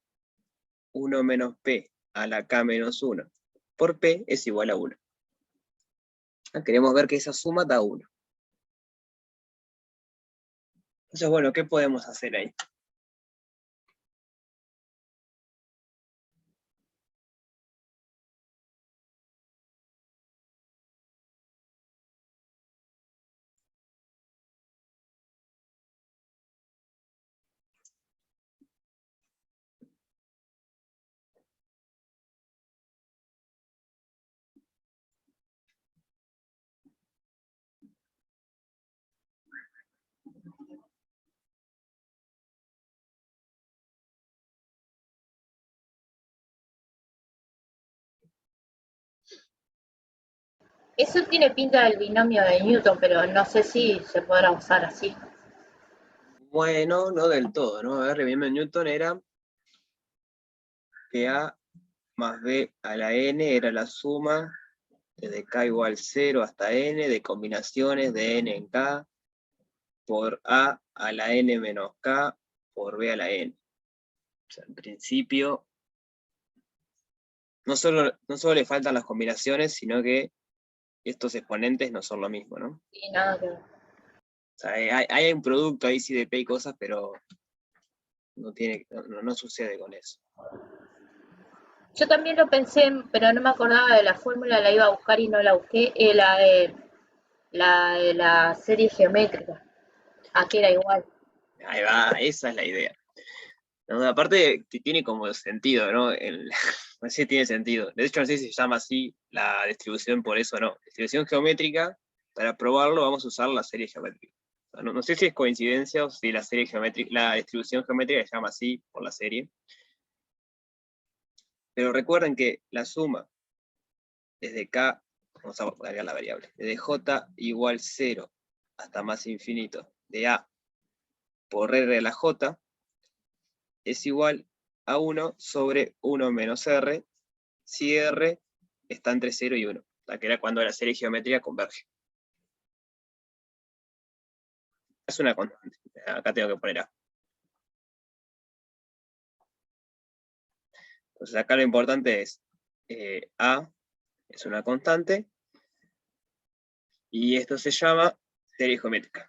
1 menos p a la k menos 1 por p es igual a 1. Queremos ver que esa suma da 1. Entonces, bueno, ¿qué podemos hacer ahí? Eso tiene pinta del binomio de Newton, pero no sé si se podrá usar así. Bueno, no del todo, ¿no? A ver, el binomio de Newton era que a más b a la n era la suma desde k igual 0 hasta n de combinaciones de n en k por a la n menos k por b a la n. O sea, en principio, no solo le faltan las combinaciones, sino que estos exponentes no son lo mismo, ¿no? Y nada que ver. O sea, hay un producto ahí sí de p y cosas, pero no sucede con eso. Yo también lo pensé, pero no me acordaba de la fórmula, la iba a buscar y no la busqué. La serie geométrica. Aquí era igual. Ahí va, esa es la idea. No, aparte que tiene como sentido, ¿no? No sé si tiene sentido. De hecho, no sé si se llama así la distribución por eso o no. Distribución geométrica, para probarlo vamos a usar la serie geométrica. O sea, no sé si es coincidencia o si la serie geométrica, la distribución geométrica se llama así por la serie. Pero recuerden que la suma desde k, vamos a agregar la variable, desde j igual 0 hasta más infinito de a por r de la j es igual a 1 sobre 1 menos r, si r está entre 0 y 1, que era cuando la serie geométrica converge. Es una constante, acá tengo que poner a. Entonces acá lo importante es, a es una constante, y esto se llama serie geométrica.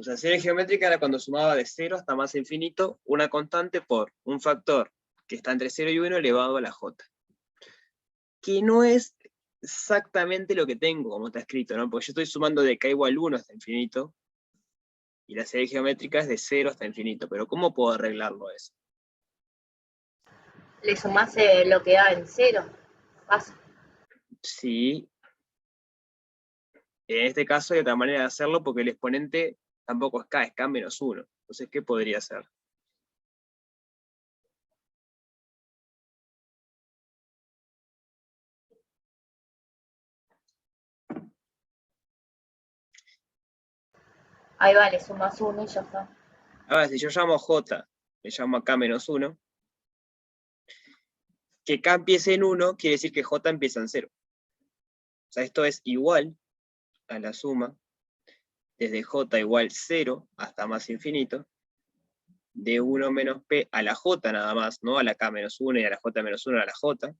O sea, serie geométrica era cuando sumaba de 0 hasta más infinito una constante por un factor que está entre 0 y 1 elevado a la j. Que no es exactamente lo que tengo, como está escrito, ¿no? Porque yo estoy sumando de k igual 1 hasta infinito, y la serie geométrica es de 0 hasta infinito, pero ¿cómo puedo arreglarlo eso? Le sumás lo que da en cero. Pasa. Sí, en este caso hay otra manera de hacerlo porque el exponente tampoco es k, es k menos 1. Entonces, ¿qué podría ser? Ahí va, le sumás uno y ya está. Ahora, si yo llamo a j, le llamo a k menos 1, que k empiece en 1 quiere decir que j empieza en 0. O sea, esto es igual a la suma desde j igual 0 hasta más infinito de 1 menos p a la j nada más, no a la k menos 1 y a la j menos 1 a la j,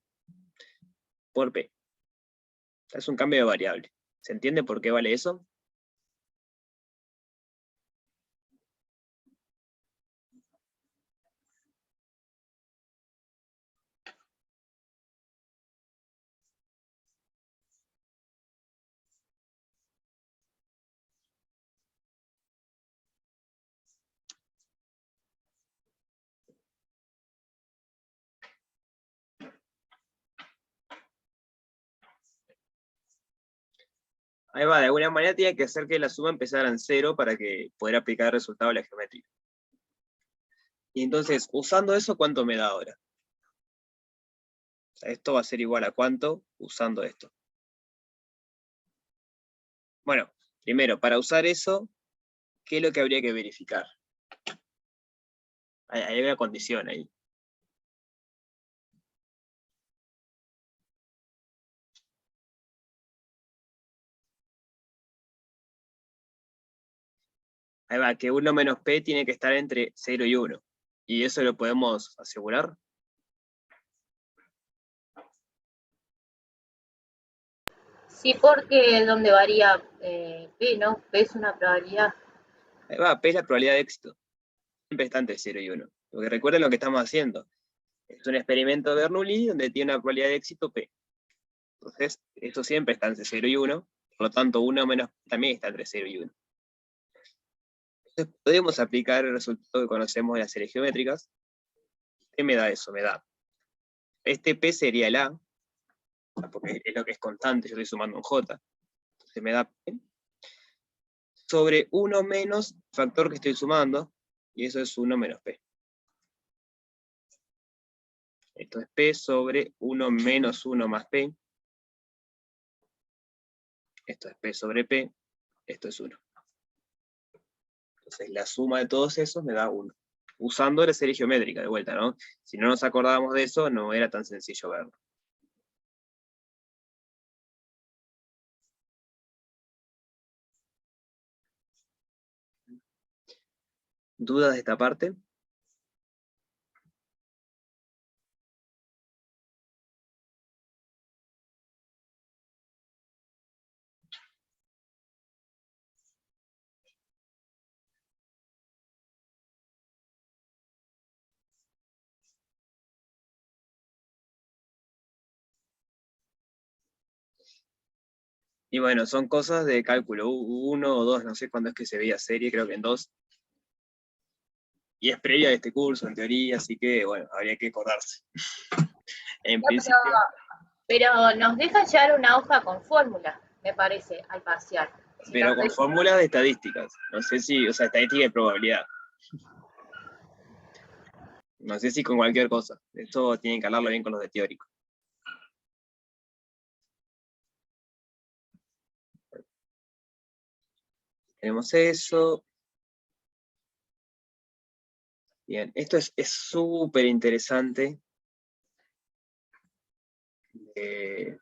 por p. Es un cambio de variable. ¿Se entiende por qué vale eso? Ahí va, de alguna manera tiene que hacer que la suma empezara en 0 para que poder aplicar el resultado de la geométrica. Y entonces, usando eso, ¿cuánto me da ahora? O sea, esto va a ser igual a cuánto usando esto. Bueno, primero, para usar eso, ¿qué es lo que habría que verificar? Hay una condición ahí. Ahí va, que 1 menos p tiene que estar entre 0 y 1. ¿Y eso lo podemos asegurar? Sí, porque donde varía P, ¿no? P es una probabilidad. Ahí va, p es la probabilidad de éxito. Siempre está entre 0 y 1. Porque recuerden lo que estamos haciendo. Es un experimento de Bernoulli donde tiene una probabilidad de éxito p. Entonces, eso siempre está entre 0 y 1. Por lo tanto, 1 menos p también está entre 0 y 1. Entonces, podemos aplicar el resultado que conocemos de las series geométricas. ¿Qué me da eso? Me da. Este p sería el a, porque es lo que es constante, yo estoy sumando un j. Entonces me da p sobre 1 menos factor que estoy sumando, y eso es 1 menos p. Esto es p sobre 1 menos 1 más p. Esto es p sobre p. Esto es 1. Entonces la suma de todos esos me da 1. Usando la serie geométrica, de vuelta, ¿no? Si no nos acordábamos de eso, no era tan sencillo verlo. ¿Dudas de esta parte? Y bueno, son cosas de cálculo 1 o 2, no sé cuándo es que se veía serie, creo que en 2. Y es previa de este curso, en teoría, así que, bueno, habría que acordarse. En No, principio, pero nos dejan llevar una hoja con fórmula, me parece, al parcial. Si pero nos con dejan- fórmulas de estadísticas. No sé si, o sea, estadística de probabilidad. No sé si con cualquier cosa. Esto tienen que hablarlo bien con los de teórico. Tenemos eso. Bien, esto es súper interesante. De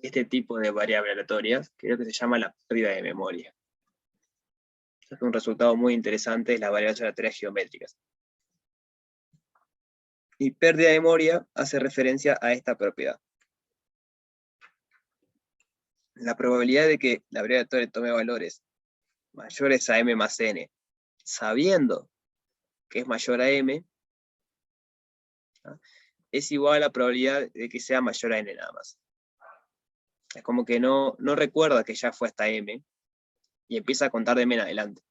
este tipo de variables aleatorias, creo que se llama la pérdida de memoria. Es un resultado muy interesante de las variables aleatorias geométricas. Y pérdida de memoria hace referencia a esta propiedad. La probabilidad de que la variable aleatoria tome valores mayores a m más n, sabiendo que es mayor a m, ¿no?, es igual a la probabilidad de que sea mayor a n nada más. Es como que no recuerda que ya fue hasta m, y empieza a contar de m en adelante.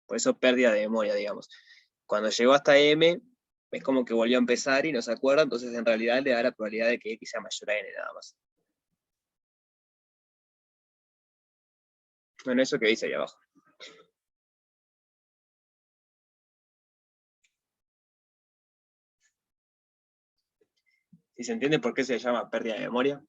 Por eso pérdida de memoria, digamos. Cuando llegó hasta m, es como que volvió a empezar y no se acuerda, entonces en realidad le da la probabilidad de que x sea mayor a n nada más. Bueno, eso que dice ahí abajo. ¿Sí se entiende por qué se llama pérdida de memoria?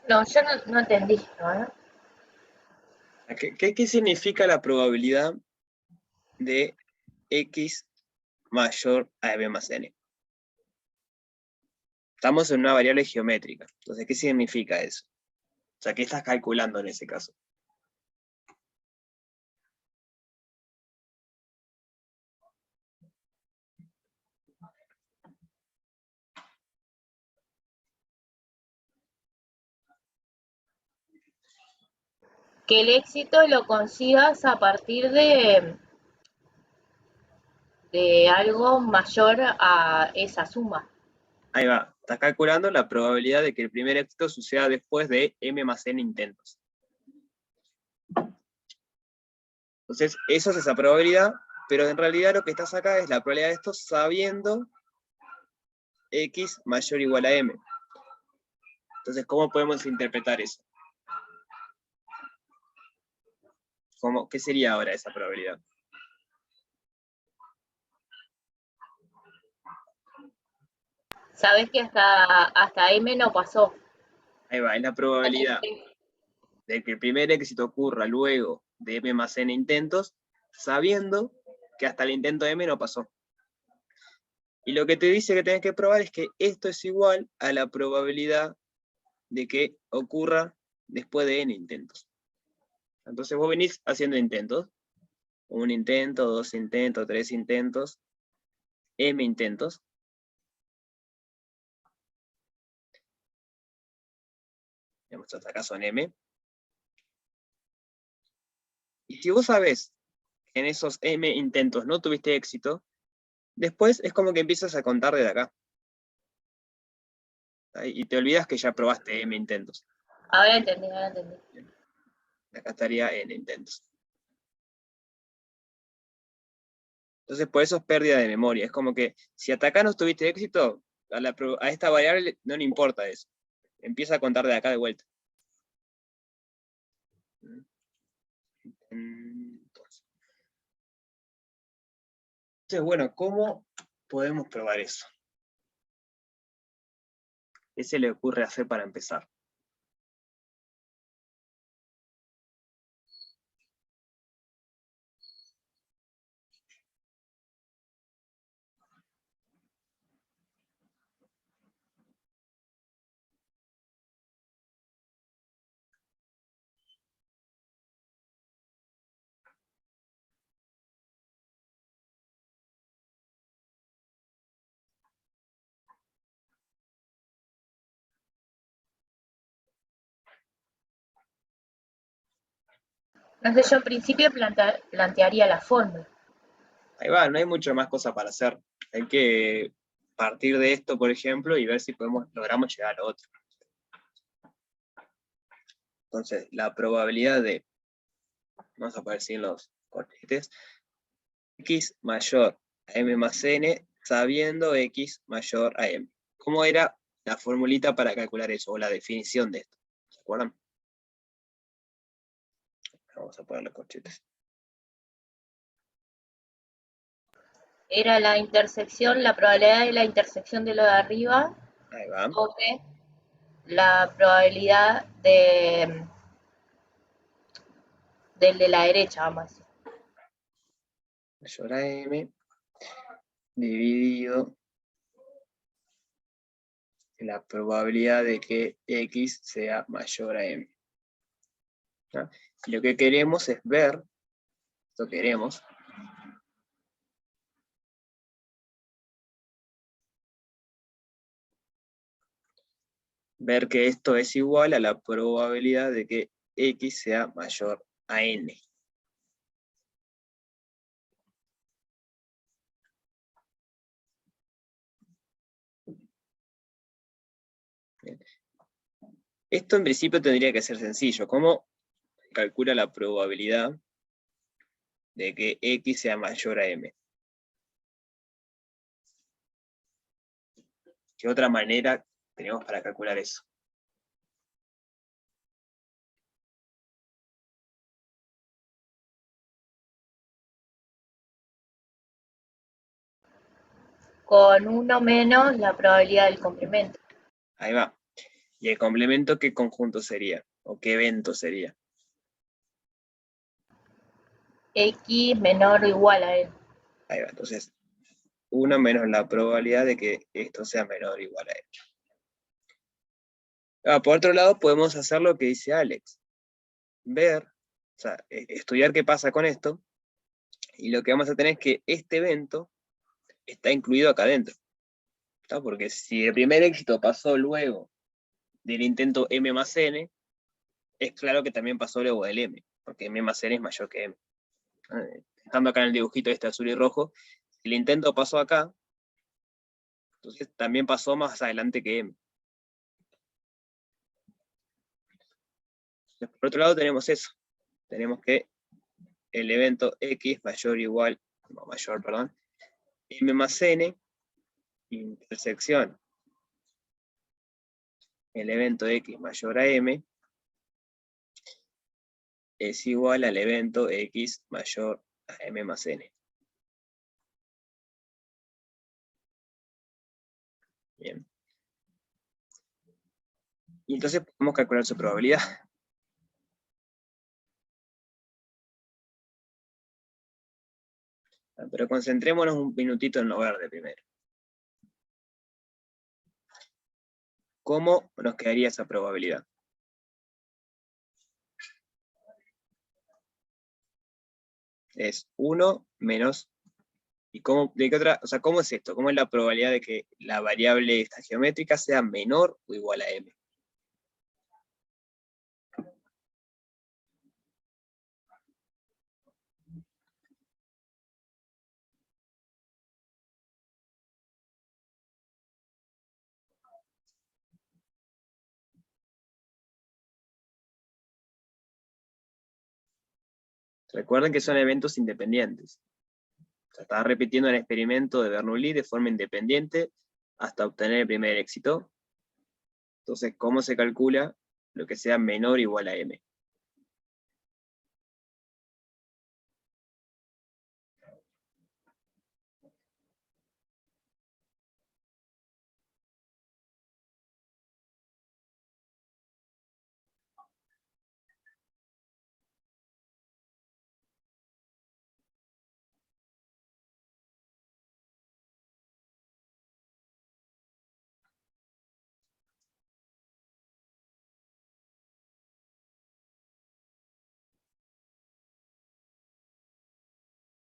No, yo no entendí, ¿no? ¿Qué significa la probabilidad de x mayor a m más n? Estamos en una variable geométrica. Entonces, ¿qué significa eso? O sea, ¿qué estás calculando en ese caso? que el éxito lo consigas a partir de algo mayor a esa suma. Ahí va, estás calculando la probabilidad de que el primer éxito suceda después de m más n intentos. Entonces, eso es esa probabilidad, pero en realidad lo que estás acá es la probabilidad de esto sabiendo x mayor o igual a m. Entonces, ¿cómo podemos interpretar eso? ¿Qué sería ahora esa probabilidad? Sabes que hasta M no pasó. Ahí va, es la probabilidad de que el primer éxito ocurra luego de m más n intentos, sabiendo que hasta el intento m no pasó. Y lo que te dice que tenés que probar es que esto es igual a la probabilidad de que ocurra después de n intentos. Entonces vos venís haciendo intentos. Un intento, dos intentos, tres intentos, m intentos. Digamos, hasta acá son m. Y si vos sabés que en esos m intentos no tuviste éxito, después es como que empiezas a contar desde acá. Y te olvidas que ya probaste m intentos. Ahora entendí. Acá estaría n intentos. Entonces por eso es pérdida de memoria. Es como que si hasta acá no tuviste éxito, a esta variable no le importa eso. Empieza a contar de acá de vuelta. Entonces, bueno, ¿cómo podemos probar eso? ¿Qué se le ocurre hacer para empezar? Entonces yo en principio plantearía la fórmula. Ahí va, no hay mucho más cosa para hacer. Hay que partir de esto, por ejemplo, y ver si logramos llegar a lo otro. Entonces, la probabilidad de, vamos a poner sin los corchetes, x mayor a m más n, sabiendo x mayor a m. ¿Cómo era la formulita para calcular eso, o la definición de esto? ¿Se acuerdan? Vamos a poner los corchetes. Era la intersección, la probabilidad de la intersección de lo de arriba, Ahí va. sobre la probabilidad del de la derecha, vamos a decir. Mayor a m dividido la probabilidad de que x sea mayor a m. ¿No? Y lo que queremos es ver, esto queremos, ver que esto es igual a la probabilidad de que x sea mayor a n. Bien. Esto en principio tendría que ser sencillo. ¿Cómo calcula la probabilidad de que x sea mayor a m? ¿Qué otra manera tenemos para calcular eso? Con 1 menos la probabilidad del complemento. Ahí va. ¿Y el complemento qué conjunto sería? ¿O qué evento sería? X menor o igual a N. Ahí va. Entonces, 1 menos la probabilidad de que esto sea menor o igual a n. Por otro lado, podemos hacer lo que dice Alex. Ver, o sea, estudiar qué pasa con esto, y lo que vamos a tener es que este evento está incluido acá adentro. ¿Está? Porque si el primer éxito pasó luego del intento m más n, es claro que también pasó luego del m. porque M más N es mayor que M. Estando acá en el dibujito este azul y rojo, el intento pasó acá, entonces también pasó más adelante que M. Entonces, por otro lado tenemos eso. Tenemos que el evento X mayor o igual, no, mayor, perdón, M más N, intersección el evento X mayor a M, es igual al evento X mayor a M más N. Bien. Y entonces podemos calcular su probabilidad. Pero concentrémonos un minutito en lo verde primero. ¿Cómo nos quedaría esa probabilidad? Es 1 menos... ¿Y cómo, de qué otra, o sea, cómo es esto? ¿Cómo es la probabilidad de que la variable esta geométrica sea menor o igual a M? Recuerden que son eventos independientes. O sea, estaba repitiendo el experimento de Bernoulli de forma independiente hasta obtener el primer éxito. Entonces, ¿cómo se calcula lo que sea menor o igual a M?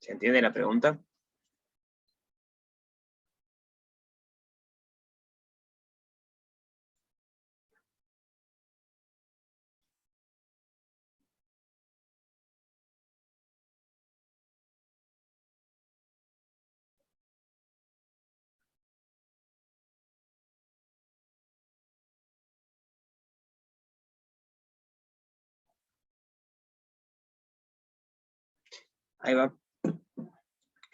¿Se entiende la pregunta? Ahí va.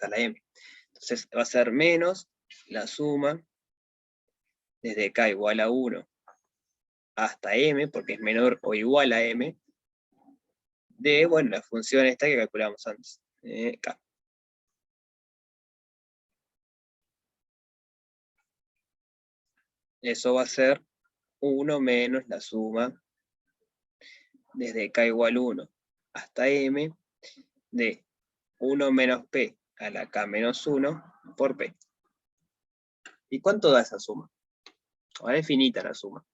Está la M. Entonces va a ser menos la suma desde K igual a 1 hasta M, porque es menor o igual a M, de, bueno, la función esta que calculamos antes, K. Eso va a ser 1 menos la suma desde K igual a 1 hasta M de 1 menos P a la K menos 1 por P. ¿Y cuánto da esa suma? Ahora es finita la suma.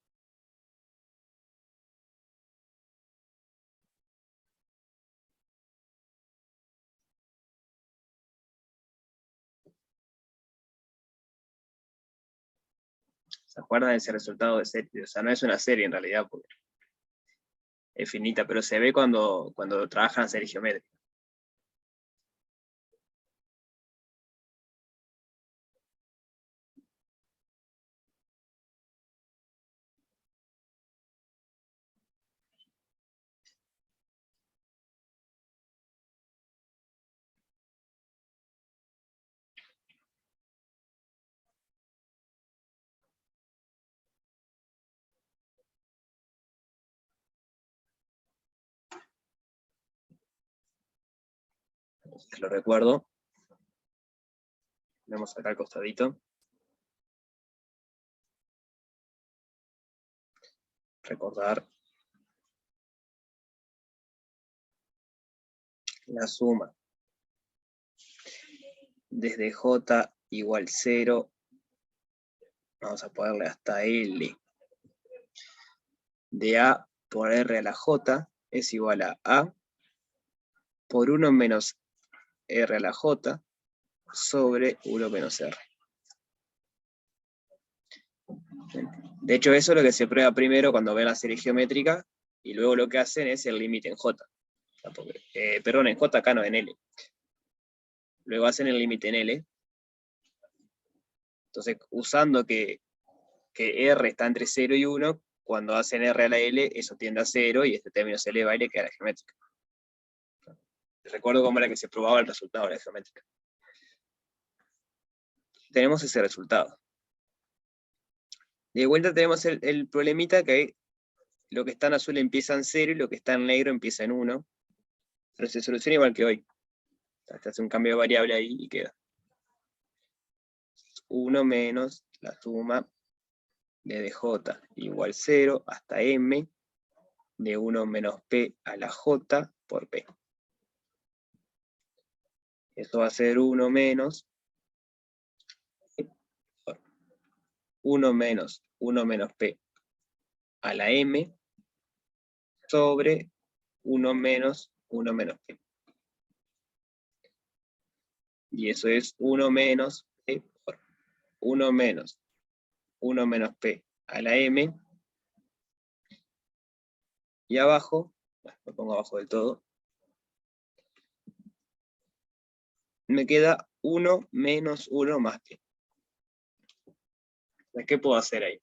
¿Se acuerdan de ese resultado de serie? O sea, no es una serie en realidad, porque es finita, pero se ve cuando trabajan serie geométrica. Entonces lo recuerdo. Vemos acá al costadito. Recordar la suma desde J igual 0, vamos a ponerle hasta L, de A por R a la J es igual a A por 1 menos R a la J sobre 1 menos R. De hecho, eso es lo que se prueba primero cuando ven la serie geométrica, y luego lo que hacen es el límite en J. Perdón, en J acá no, en L. Luego hacen el límite en L. Entonces, usando que R está entre 0 y 1, cuando hacen R a la L, eso tiende a 0, y este término se eleva y le queda la geométrica. Recuerdo cómo era que se probaba el resultado de la geométrica. Tenemos ese resultado. De vuelta tenemos el problemita que lo que está en azul empieza en 0 y lo que está en negro empieza en 1. Pero se soluciona igual que hoy. Se hace un cambio de variable ahí y queda 1 menos la suma de dj igual 0 hasta m de 1 menos p a la j por p. Esto va a ser 1 menos 1 menos p a la m sobre 1 menos p. Y eso es 1 menos p por 1 menos p a la m. Y abajo, lo pongo abajo del todo, me queda 1 menos 1 más p. ¿Qué puedo hacer ahí?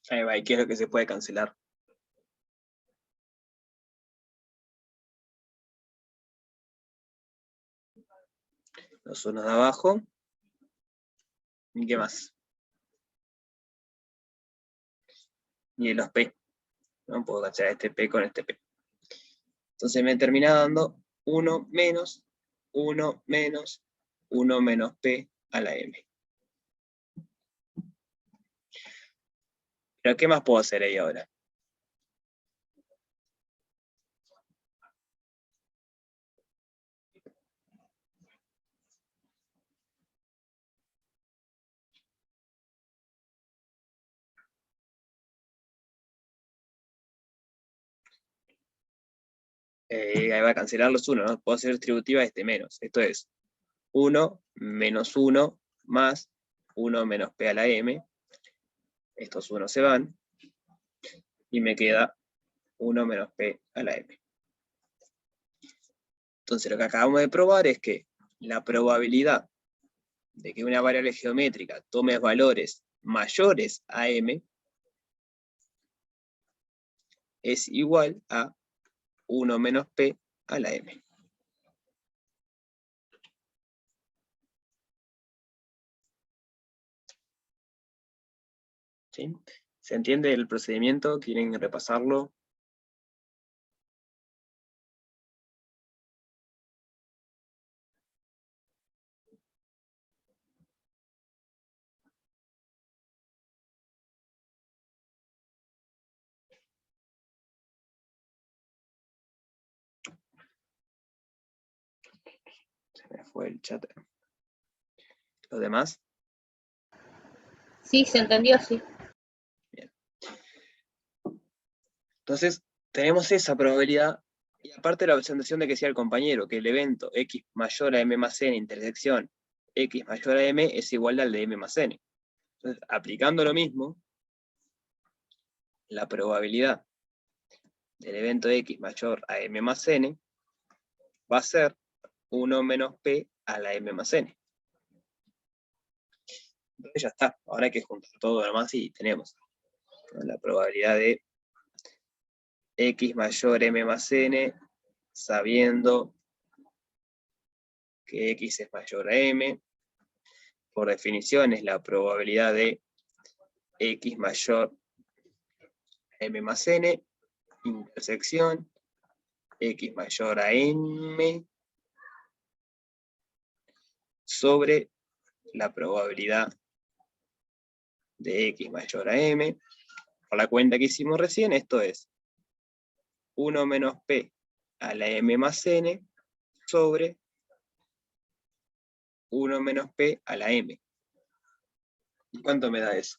Ahí va, ¿y qué es lo que se puede cancelar? Los unos de abajo. ¿Y qué más? Y los p. No puedo cancelar este p con este p. Entonces me termina dando 1 menos p a la m. Pero ¿qué más puedo hacer ahí ahora? Ahí va a cancelar los 1, ¿no? Puedo hacer distributiva este menos. Esto es 1 menos 1 más 1 menos p a la m. Estos 1 se van. Y me queda 1 menos p a la m. Entonces lo que acabamos de probar es que la probabilidad de que una variable geométrica tome valores mayores a m es igual a 1 menos p a la m. ¿Sí? ¿Se entiende el procedimiento? ¿Quieren repasarlo? Se me fue el chat. ¿Los demás? Sí, se entendió, sí. Bien. Entonces, tenemos esa probabilidad, y aparte la observación de que sea el compañero, que el evento x mayor a m más n intersección x mayor a m es igual al de m más n. Entonces, aplicando lo mismo, la probabilidad del evento x mayor a m más n va a ser 1 menos p a la m más n. Entonces ya está, ahora hay que juntar todo lo demás y tenemos, ¿no?, la probabilidad de x mayor m más n, sabiendo que x es mayor a m. Por definición es la probabilidad de x mayor a m más n, intersección x mayor a m, sobre la probabilidad de x mayor a m, por la cuenta que hicimos recién, esto es 1 menos p a la m más n sobre 1 menos p a la m. ¿Y cuánto me da eso?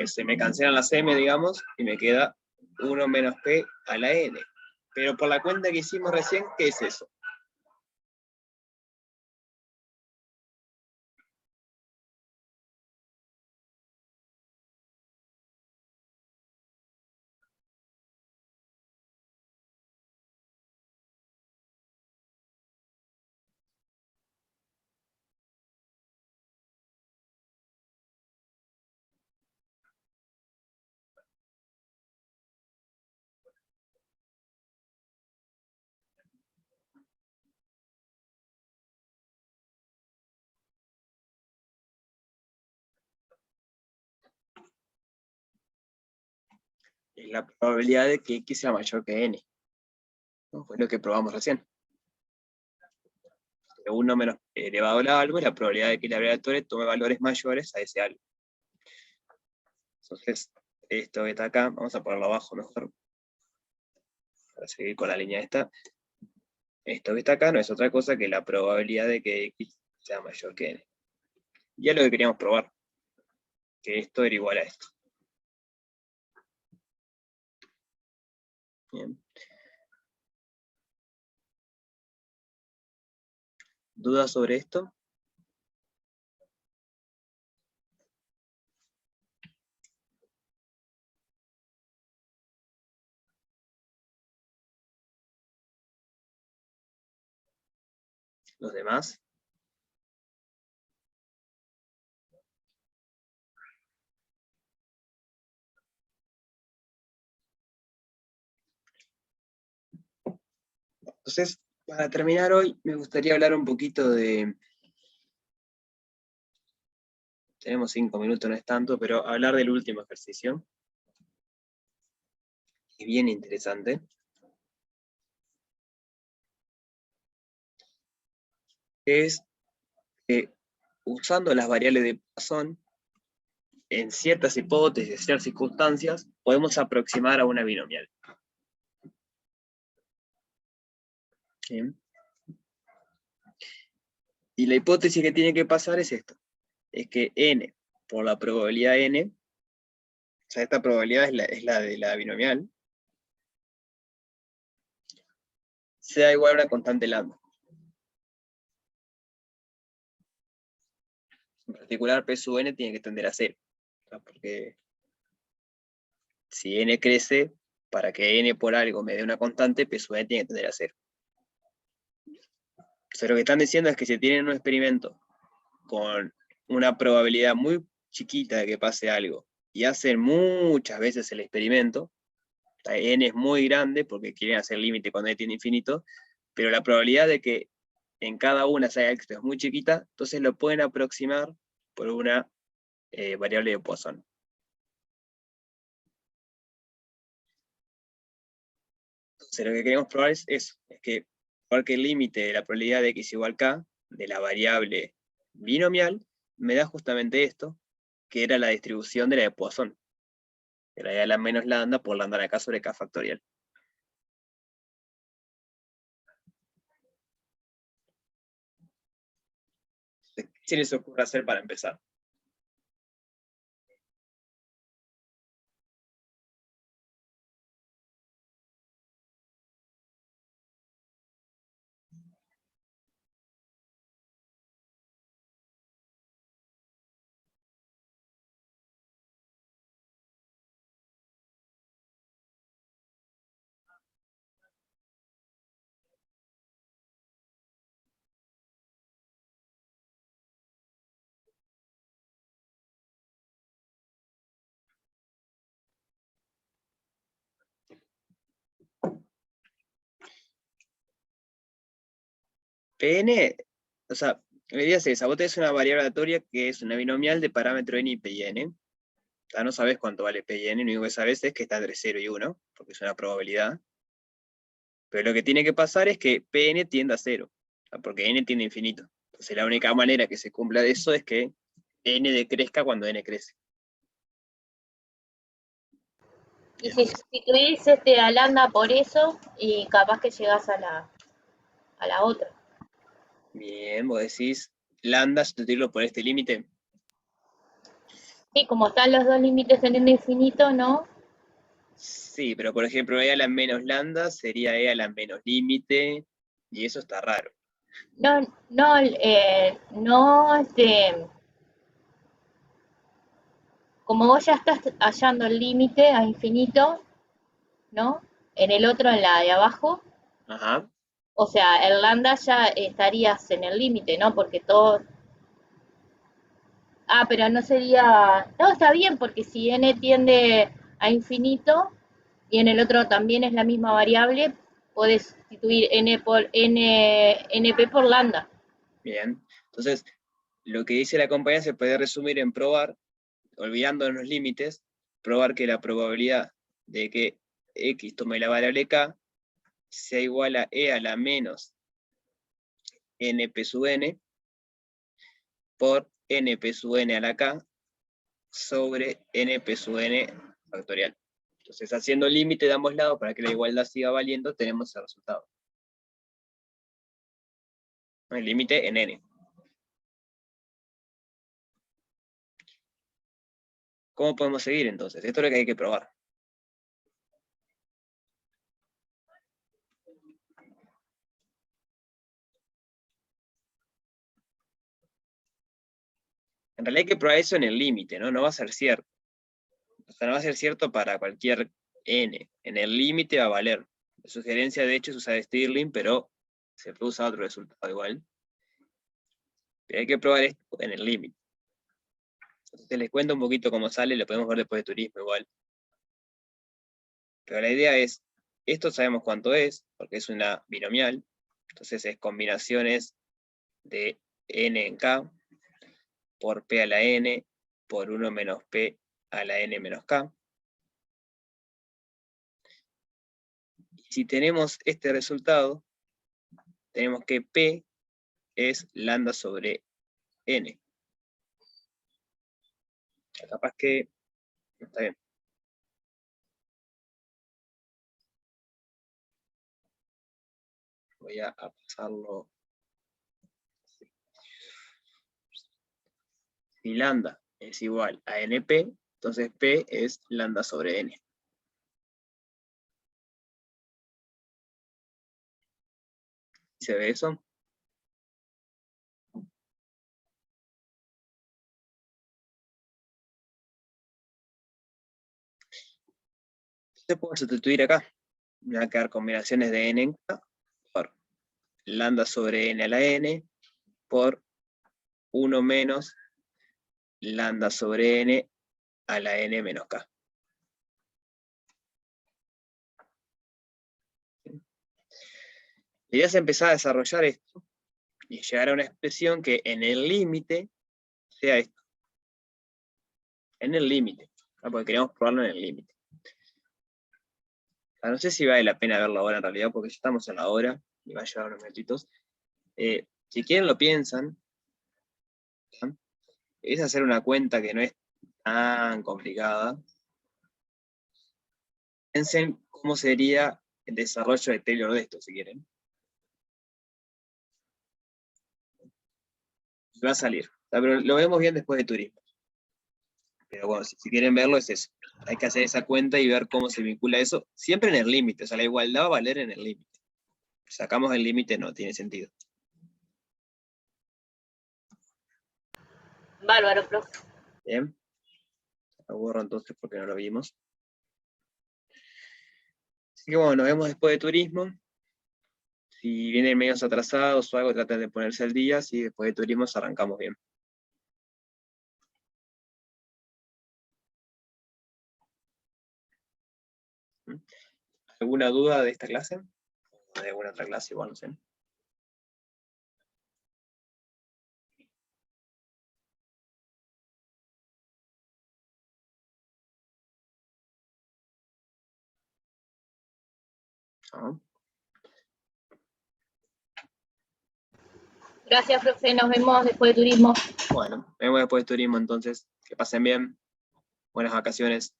Se me cancelan las m, digamos, y me queda 1 menos p a la n. Pero por la cuenta que hicimos recién, ¿qué es eso? Es la probabilidad de que x sea mayor que n. ¿No? Fue lo que probamos recién. 1 menos elevado a algo es la probabilidad de que el abreviatura tome valores mayores a ese algo. Entonces, esto que está acá, vamos a ponerlo abajo mejor, para seguir con la línea esta. Esto que está acá no es otra cosa que la probabilidad de que x sea mayor que n. Y es lo que queríamos probar, que esto era igual a esto. Bien. ¿Dudas sobre esto? ¿Los demás? Entonces, para terminar hoy, me gustaría hablar un poquito de... Tenemos 5 minutos, no es tanto, pero hablar del último ejercicio. Y bien interesante. Es que usando las variables de Poisson, en ciertas hipótesis, en ciertas circunstancias, podemos aproximar a una binomial. ¿Sí? Y la hipótesis que tiene que pasar es esto. Es que n por la probabilidad n, o sea, esta probabilidad es la de la binomial, sea igual a una constante lambda. En particular, P sub n tiene que tender a 0. Porque si n crece, para que n por algo me dé una constante, P sub n tiene que tender a 0. Entonces lo que están diciendo es que si tienen un experimento con una probabilidad muy chiquita de que pase algo, y hacen muchas veces el experimento, n es muy grande porque quieren hacer límite cuando n tiene infinito, pero la probabilidad de que en cada una sea éxito es muy chiquita, entonces lo pueden aproximar por una variable de Poisson. Entonces lo que queremos probar es eso, es que cualquier límite de la probabilidad de x igual k, de la variable binomial, me da justamente esto, que era la distribución de la de Poisson, que era de la menos lambda por lambda acá sobre k factorial. ¿Qué se les ocurre hacer para empezar? Pn, o sea, La idea es esa, vos tenés una variable aleatoria que es una binomial de parámetro n y p y n. No sabés cuánto vale p y n, lo único que sabés es que está entre 0 y 1, porque es una probabilidad. Pero lo que tiene que pasar es que Pn tienda a 0, porque n tiende a infinito. Entonces la única manera que se cumpla de eso es que n decrezca cuando n crece. Y si sustituís a lambda por eso, y capaz que llegás a la otra. Bien, vos decís lambda sustituirlo por este límite. Sí, como están los dos límites teniendo infinito, ¿no? Sí, pero por ejemplo, e a la menos lambda sería e a la menos límite, y eso está raro. No, no, no, como vos ya estás hallando el límite a infinito, ¿no? En el otro, en la de abajo, Ajá. o sea, en lambda ya estarías en el límite, ¿no? Porque todo... Ah, pero no sería... No, está bien, porque si n tiende a infinito y en el otro también es la misma variable, podés sustituir n por np por lambda. Bien. Entonces, lo que dice la compañía se puede resumir en probar, olvidándonos los límites, probar que la probabilidad de que x tome la variable k sea igual a e a la menos np sub n por np sub n a la k sobre np sub n factorial. Entonces, haciendo límite de ambos lados para que la igualdad siga valiendo, tenemos el resultado. El límite en n. ¿Cómo podemos seguir entonces? Esto es lo que hay que probar. En realidad hay que probar eso en el límite, ¿no? No va a ser cierto. O sea, no va a ser cierto para cualquier n. En el límite va a valer. La sugerencia, de hecho, es usar Stirling, pero se puede usar otro resultado igual. Pero hay que probar esto en el límite. Entonces les cuento un poquito cómo sale, lo podemos ver después de turismo igual. Pero la idea es, esto sabemos cuánto es, porque es una binomial. Entonces es combinaciones de n en k, por p a la n, por 1 menos p a la n menos k. Y si tenemos este resultado, tenemos que p es lambda sobre n. Capaz que... Está bien. Voy a pasarlo. Si lambda es igual a np, entonces p es lambda sobre n. ¿Se ve eso? Se puede sustituir acá. Me va a quedar combinaciones de n en k por lambda sobre n a la n por 1 menos lambda sobre n a la n menos k. La idea es empezar a desarrollar esto y llegar a una expresión que en el límite sea esto. En el límite, ¿no? Porque queremos probarlo en el límite. No sé si vale la pena verlo ahora en realidad, porque ya estamos en la hora y va a llevar unos minutitos. Si quieren lo piensan, ¿sí? Es hacer una cuenta que no es tan complicada. Piensen cómo sería el desarrollo de Taylor de esto, si quieren. Va a salir. Pero lo vemos bien después de turismo. Pero bueno, si quieren verlo es eso. Hay que hacer esa cuenta y ver cómo se vincula eso. Siempre en el límite. O sea, la igualdad va a valer en el límite. Sacamos el límite, no tiene sentido. Bárbaro, profe. Bien. Lo borro entonces porque no lo vimos. Así que bueno, nos vemos después de turismo. Si vienen medios atrasados o algo, traten de ponerse al día. Si después de turismo arrancamos bien. ¿Alguna duda de esta clase? ¿O de alguna otra clase? Igual no sé. Ah, Gracias, profe, nos vemos después de turismo. bueno, vemos después de turismo entonces. Que pasen bien. Buenas vacaciones.